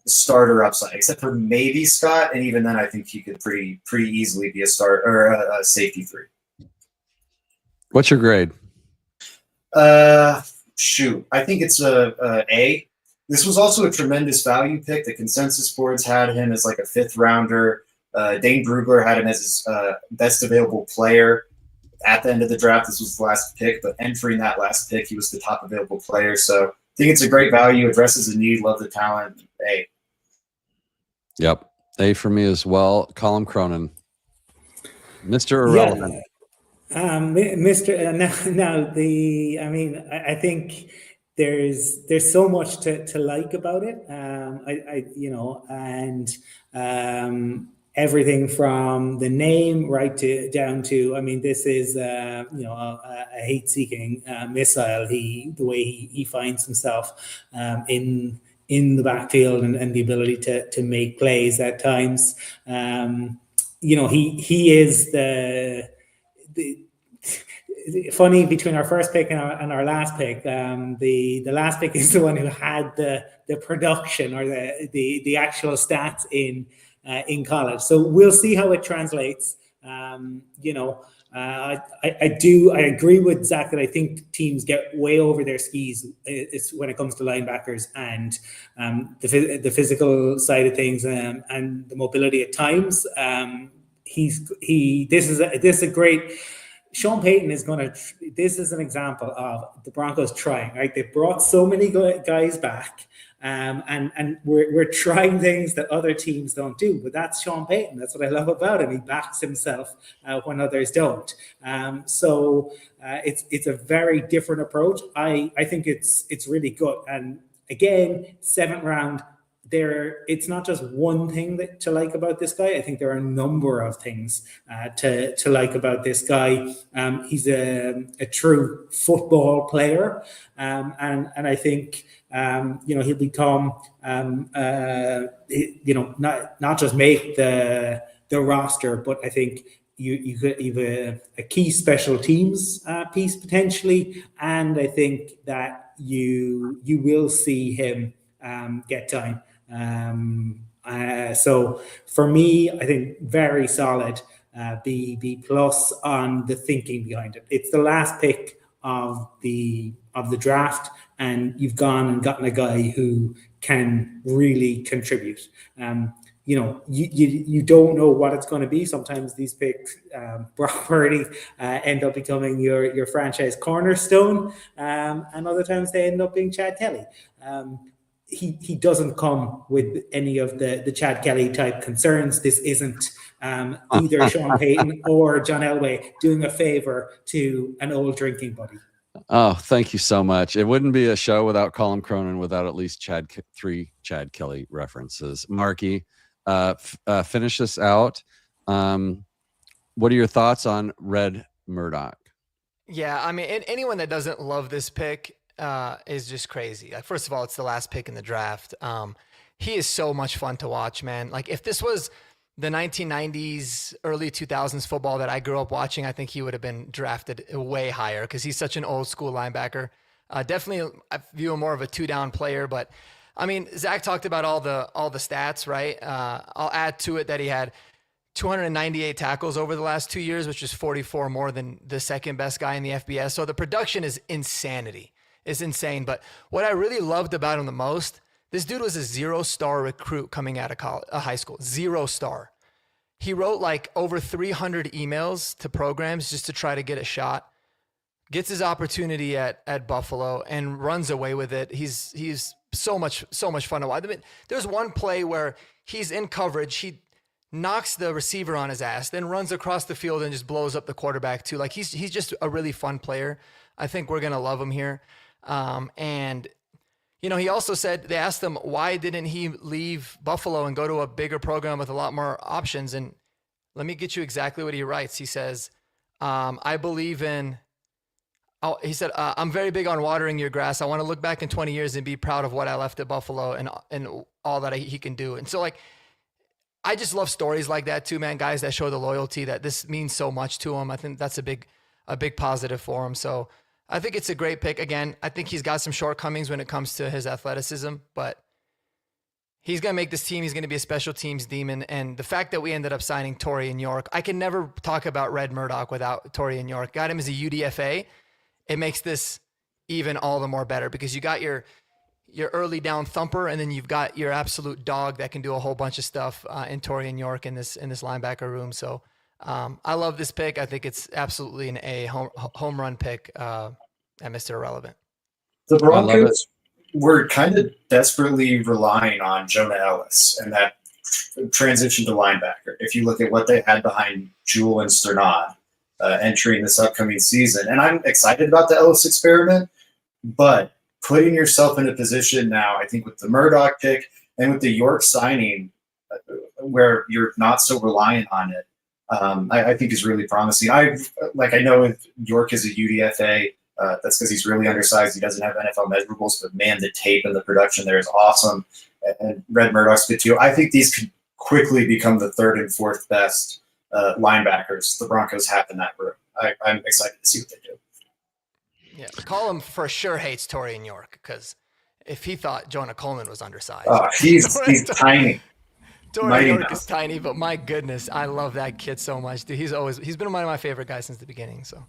starter upside, except for maybe Scott, and even then, I think he could pretty easily be a start or a safety 3. What's your grade? I think it's a A. This was also a tremendous value pick. The consensus boards had him as like a 5th rounder. Dane Brugler had him as his best available player at the end of the draft. This was the last pick, but entering that last pick, he was the top available player. So I think it's a great value, addresses a need, love the talent. A. Yep. A for me as well. Colin Cronin. Mr. Irrelevant. I think there's so much to like about it. Everything from the name right down to, this is a hate-seeking missile. The way he finds himself in the backfield and the ability to make plays at times. He is the funny between our first pick and our last pick. The last pick is the one who had the production or the actual stats in college. So we'll see how it translates. I agree with Zach that I think teams get way over their skis when it comes to linebackers and the physical side of things and the mobility at times. This is a great. Sean Payton is this is an example of the Broncos trying, right? They brought so many guys back, and we're trying things that other teams don't do. But that's Sean Payton. That's what I love about him. He backs himself when others don't. So it's a very different approach. I think it's really good. And again, 7th round. It's not just one thing to like about this guy. I think there are a number of things to like about this guy. He's a true football player, and I think he'll become not just make the roster, but I think you've a key special teams piece potentially, and I think that you will see him get time. So for me, I think very solid B plus on the thinking behind it. It's the last pick of the draft, and you've gone and gotten a guy who can really contribute. You don't know what it's going to be. Sometimes these picks, Brock Purdy, end up becoming your franchise cornerstone, and other times they end up being Chad Kelly. he doesn't come with any of the Chad Kelly type concerns. This isn't either Sean Payton or John Elway doing a favor to an old drinking buddy. Oh, thank you so much. It wouldn't be a show without Colin Cronin without at least three Chad Kelly references. Marky, finish this out. What are your thoughts on Red Murdoch? Yeah, I mean, anyone that doesn't love this pick is just crazy. Like, first of all, it's the last pick in the draft. He is so much fun to watch, man. Like, if this was the 1990s, early 2000s football that I grew up watching, I think he would have been drafted way higher because he's such an old school linebacker. Definitely, I view him more of a 2-down player. But I mean, Zach talked about all the stats, right? I'll add to it that he had 298 tackles over the last 2 years, which is 44 more than the second best guy in the FBS. So the production is insanity. It's insane. But what I really loved about him the most, this dude was a 0-star recruit coming out of high school. 0-star. He wrote like over 300 emails to programs just to try to get a shot. Gets his opportunity at Buffalo and runs away with it. He's so much fun to watch. I mean, there's one play where he's in coverage. He knocks the receiver on his ass, then runs across the field and just blows up the quarterback too. Like he's just a really fun player. I think we're gonna love him here. And you know, he also said, they asked him why didn't he leave Buffalo and go to a bigger program with a lot more options. And let me get you exactly what he writes. He says, I believe in. Oh, he said, I'm very big on watering your grass. I want to look back in 20 years and be proud of what I left at Buffalo and all that he can do. And so, like, I just love stories like that too, man. Guys that show the loyalty, that this means so much to him. I think that's a big positive for him. So I think it's a great pick. Again, I think he's got some shortcomings when it comes to his athleticism, but he's going to make this team. He's going to be a special teams demon. And the fact that we ended up signing Torian York, I can never talk about Red Murdoch without Torian York. Got him as a UDFA. It makes this even all the more better because you got your early down thumper, and then you've got your absolute dog that can do a whole bunch of stuff in Torian York in this linebacker room. So I love this pick. I think it's absolutely an A home run pick at Mr. Irrelevant. The Broncos were kind of desperately relying on Jonah Ellis and that transition to linebacker. If you look at what they had behind Jewel and Sternad entering this upcoming season, and I'm excited about the Ellis experiment, but putting yourself in a position now, I think with the Murdoch pick and with the York signing, where you're not so reliant on it, I think is really promising. I know York is a UDFA. That's because he's really undersized. He doesn't have NFL measurables, but man, the tape and the production there is awesome. And Red Murdoch's good too. I think these could quickly become the third and fourth best linebackers the Broncos have in that room. I'm excited to see what they do. Yeah, Colin for sure hates Torian York because if he thought Jonah Coleman was undersized, he's tiny. Torian York is tiny, but my goodness, I love that kid so much, dude. He's been one of my favorite guys since the beginning. So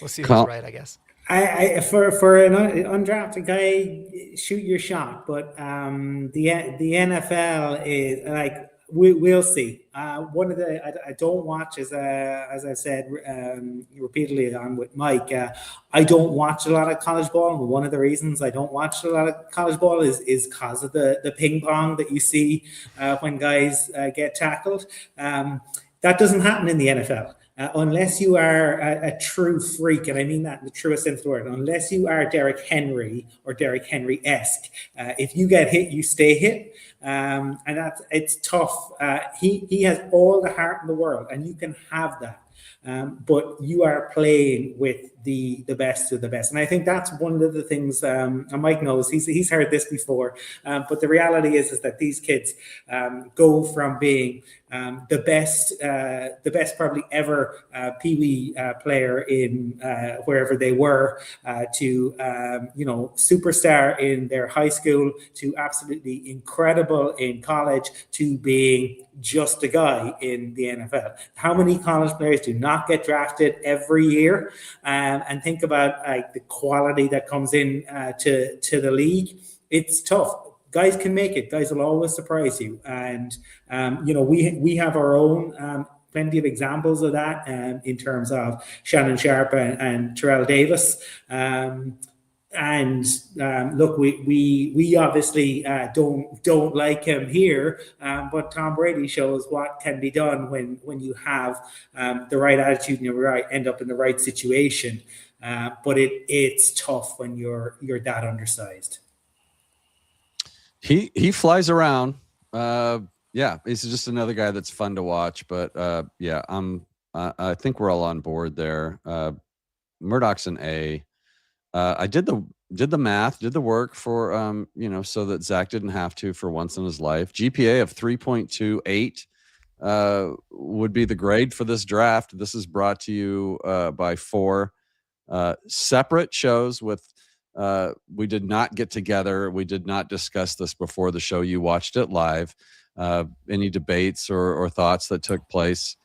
we'll see who's right, I guess. I for an undrafted guy, shoot your shot, but the NFL is like. We'll see. One of the I don't watch as I've said repeatedly on with Mike. I don't watch a lot of college ball, and one of the reasons I don't watch a lot of college ball is because of the ping pong that you see when guys get tackled. That doesn't happen in the NFL. Unless you are a true freak, and I mean that in the truest sense of the word, unless you are Derrick Henry or Derrick Henry-esque, if you get hit, you stay hit. And it's tough. He has all the heart in the world, and you can have that. But you are playing with the best of the best. And I think that's one of the things, and Mike knows, he's heard this before, but the reality is that these kids go from being the best probably ever Pee-wee player in wherever they were to superstar in their high school, to absolutely incredible in college, to being just a guy in the NFL. How many college players do not get drafted every year? And think about the quality that comes in to the league. It's tough. Guys can make it. Guys will always surprise you. And we have our own plenty of examples of that in terms of Shannon Sharp and Terrell Davis. And look, we obviously don't like him here, but Tom Brady shows what can be done when you have the right attitude and you end up in the right situation. But it's tough when you're that undersized. He flies around. Yeah, he's just another guy that's fun to watch. But yeah, I think we're all on board there. Murdoch's an A. I did the math, did the work for so that Zach didn't have to for once in his life. GPA of 3.28 would be the grade for this draft. This is brought to you by 4 separate shows with we did not get together. We did not discuss this before the show. You watched it live. Any debates or thoughts that took place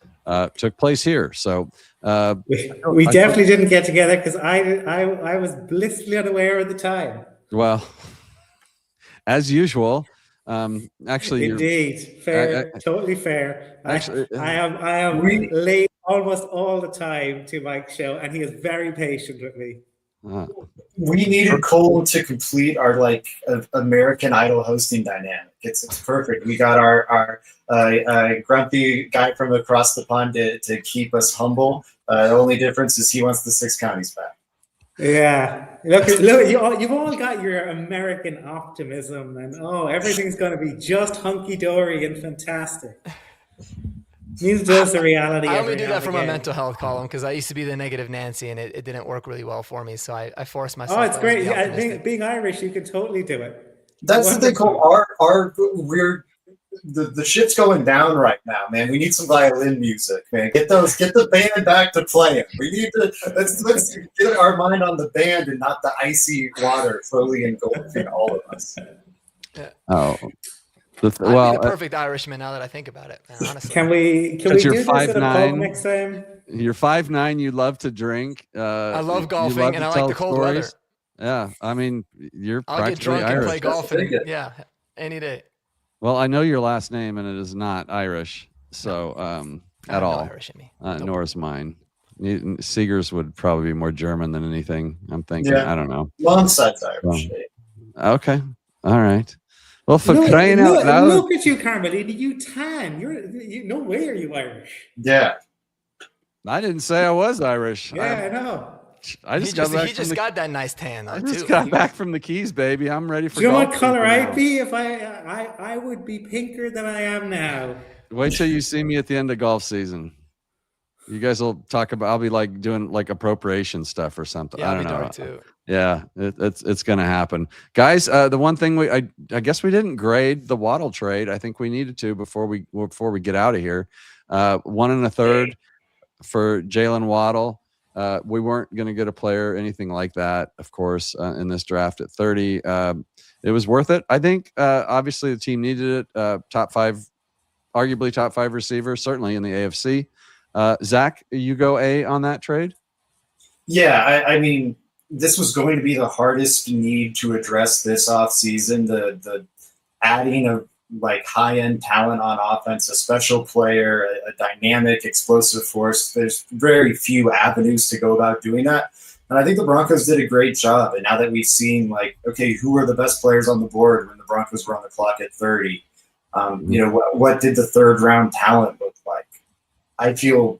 here. So we definitely didn't get together because I was blissfully unaware at the time. Well, as usual, actually, indeed, fair, totally fair. Actually, I am late almost all the time to Mike's show, and he is very patient with me. We needed Cole to complete our American Idol hosting dynamic. It's perfect. We got our grumpy guy from across the pond to keep us humble. The only difference is he wants the 6 counties back. Yeah, look, you've all got your American optimism, and everything's going to be just hunky dory and fantastic. Needs just the reality. I only do that for my mental health column because I used to be the negative Nancy, and it didn't work really well for me. So I forced myself. Oh, it's great. Being Irish, you can totally do it. That's the thing, Cole. The shit's going down right now, man. We need some violin music, man. Get the band back to playing. We need to let's get our mind on the band and not the icy water slowly engulfing all of us. Yeah. Oh. I'd be the perfect Irishman now that I think about it, man, honestly. Can we do this at a pub next time? You're 5'9", you love to drink. I love golfing and I like the cold weather. Yeah, I mean, you're I'll practically get drunk Irish. and play golf any day. Well, I know your last name and it is not Irish, so at all. Irish in me. Nor is mine. Seegers would probably be more German than anything. I'm thinking. Yeah. I don't know. Mom's side's Irish. Okay. All right. Well, for crying out loud. Look at you, Carmelita. You tan. You no way are you Irish. Yeah. I didn't say I was Irish. Yeah, I know. He just got that nice tan. I just got back from the Keys, baby. I'm ready for. Do you know what color I'd be if I would be pinker than I am now? Wait till you see me at the end of golf season. You guys will talk about. I'll be doing appropriation stuff or something. Yeah, I don't know. Dark too. Yeah, it's gonna happen, guys. The one thing I guess we didn't grade the Waddle trade. I think we needed to before we get out of here. 1 1/3 for Jalen Waddle. We weren't going to get a player anything like that, of course, in this draft at 30. It was worth it. I think, obviously, the team needed it. Top 5, arguably top 5 receiver, certainly in the AFC. Zach, you go A on that trade? Yeah, I mean, this was going to be the hardest need to address this offseason. The adding of high-end talent on offense, a special player, a dynamic, explosive force. There's very few avenues to go about doing that. And I think the Broncos did a great job. And now that we've seen, okay, who are the best players on the board when the Broncos were on the clock at 30? What did the third-round talent look like? I feel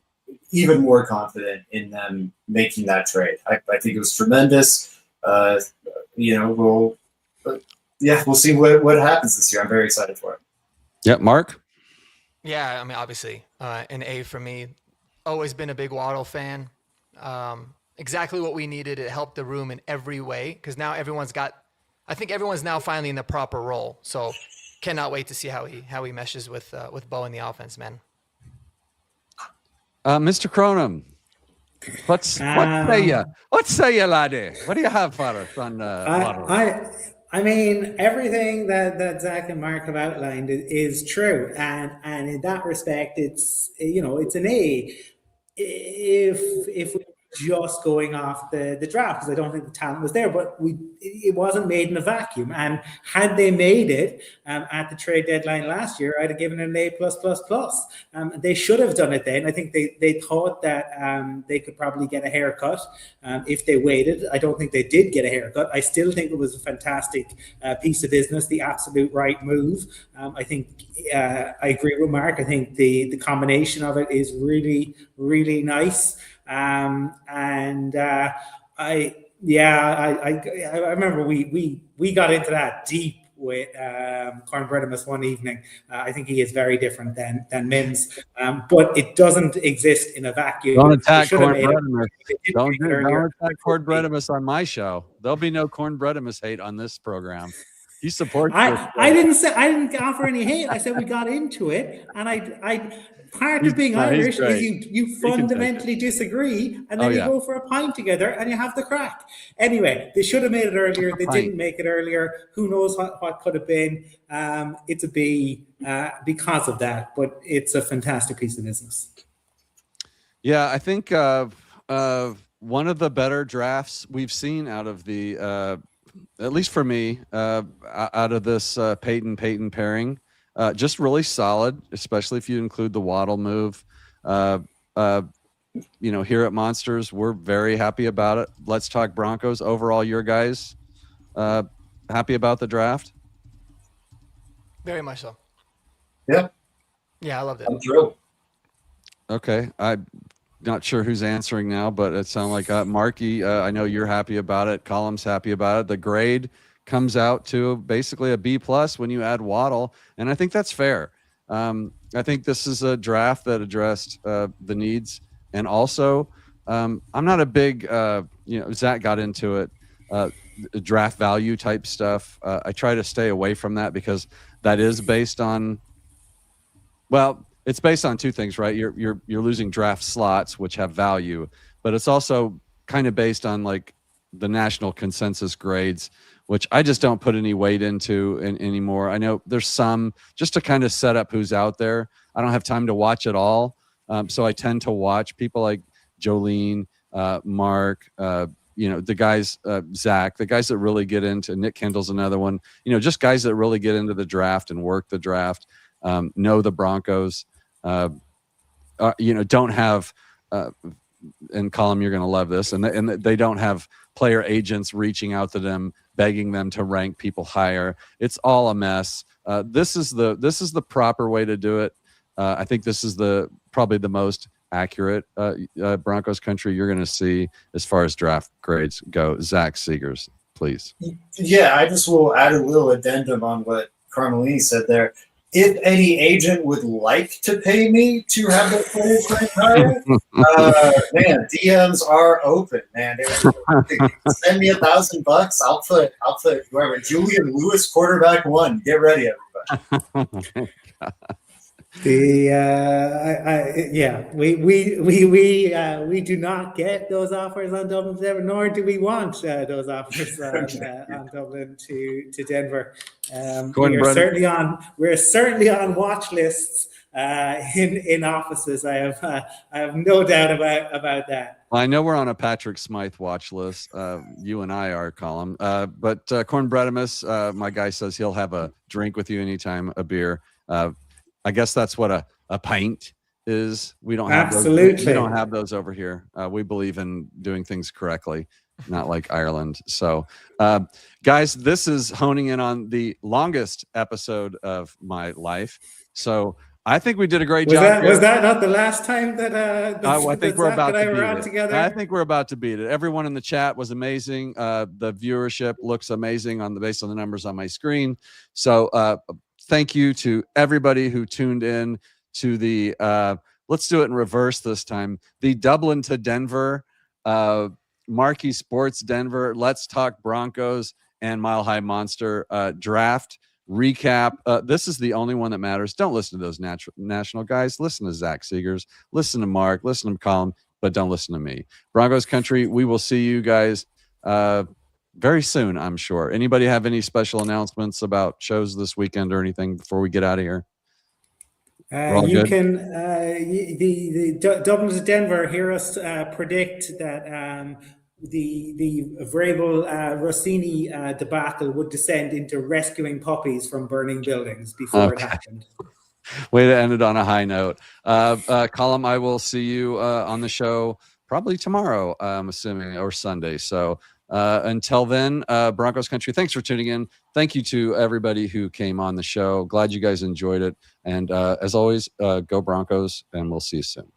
even more confident in them making that trade. I think it was tremendous. We'll see what happens this year. I'm very excited for it. Yeah, Mark? Yeah, I mean, obviously, an A for me. Always been a big Waddle fan. Exactly what we needed. It helped the room in every way because now everyone's now finally in the proper role. So cannot wait to see how he meshes with Bo in the offense, man. Mr. Cronum, what say you? What say you, laddie? What do you have for us on Waddle? I mean, everything that Zach and Mark have outlined is true, and in that respect, it's an A. If we just going off the draft, because I don't think the talent was there, but it wasn't made in a vacuum. And had they made it at the trade deadline last year, I'd have given it an A+++. They should have done it then. I think they thought that they could probably get a haircut if they waited. I don't think they did get a haircut. I still think it was a fantastic piece of business, the absolute right move. I think I agree with Mark. I think the combination of it is really, really nice. I remember we got into that deep with Corn Bredimus one evening. I think he is very different than Mims, but it doesn't exist in a vacuum. Don't attack Corn Bredimus. Don't attack Corn Bredimus on my show. There'll be no Corn Bredimus hate on this program. He supports. I didn't offer any hate. I said we got into it, and part of being Irish is you fundamentally disagree, and then you go for a pint together and you have the crack. Anyway, they should have made it earlier. They didn't make it earlier. Who knows what could have been? It's a B because of that, but it's a fantastic piece of business. Yeah, I think one of the better drafts we've seen out of the, at least for me, out of this Peyton pairing. Just really solid, especially if you include the Waddle move. Here at Monsters, we're very happy about it. Let's talk Broncos. Overall, your guys happy about the draft? Very much so. Yeah. Yeah, I loved it. I'm thrilled. Okay. I'm not sure who's answering now, but it sounds like Marky, I know you're happy about it. Column's happy about it. The grade comes out to basically a B+ when you add Waddle, and I think that's fair. I think this is a draft that addressed the needs, and also I'm not a big Zach got into it, draft value type stuff. I try to stay away from that because that is based on, well, it's based on two things, right? You're losing draft slots, which have value, but it's also kind of based on like the national consensus grades, which I just don't put any weight into anymore. I know there's some just to kind of set up who's out there. I don't have time to watch it all. So I tend to watch people like Jolene, Mark, the guys, Zach, the guys that really get into, Nick Kendall's another one, just guys that really get into the draft and work the draft, know the Broncos, don't have, and Colin, you're going to love this. And they don't have player agents reaching out to them, begging them to rank people higher. It's all a mess. This is the proper way to do it. I think this is probably the most accurate Broncos country you're going to see as far as draft grades go. Zach Seegers, please. Yeah, I just will add a little addendum on what Carmelini said there. If any agent would like to pay me to have the players ranked higher, man, DMs are open, man. Send me $1,000. I'll put whoever, Julian Lewis, quarterback 1. Get ready, everybody. We do not get those offers on Dublin to Denver, nor do we want those offers on Dublin to Denver. We're certainly on watch lists in offices. I have no doubt about that. Well, I know we're on a Patrick Smythe watch list. You and I are, Colin. But Corn Bredimus, my guy says he'll have a drink with you anytime, a beer. I guess that's what a pint is. We don't have Absolutely. Those. We don't have those over here. We believe in doing things correctly, not like Ireland. So, guys, this is honing in on the longest episode of my life. So I think we did a great job. Was that not the last time that I think we're about to beat it. Together? I think we're about to beat it. Everyone in the chat was amazing. The viewership looks amazing based on the numbers on my screen. So thank you to everybody who tuned in to the let's do it in reverse this time. The Dublin to Denver, Marquee Sports Denver, Let's Talk Broncos, and Mile High Monster draft recap. This is the only one that matters. Don't listen to those national guys. Listen to Zach Seegers. Listen to Mark. Listen to Colin, but don't listen to me. Broncos country, we will see you guys very soon, I'm sure. Anybody have any special announcements about shows this weekend or anything before we get out of here? all You good? can the Dublin to Denver hear us predict that the Vrabel Rossini debacle would descend into rescuing puppies from burning buildings before it Okay. happened. Way to end it on a high note. Colm, I will see you on the show probably tomorrow, I'm assuming, or Sunday. So until then, Broncos Country, thanks for tuning in. Thank you to everybody who came on the show. Glad you guys enjoyed it. And as always, go Broncos, and we'll see you soon.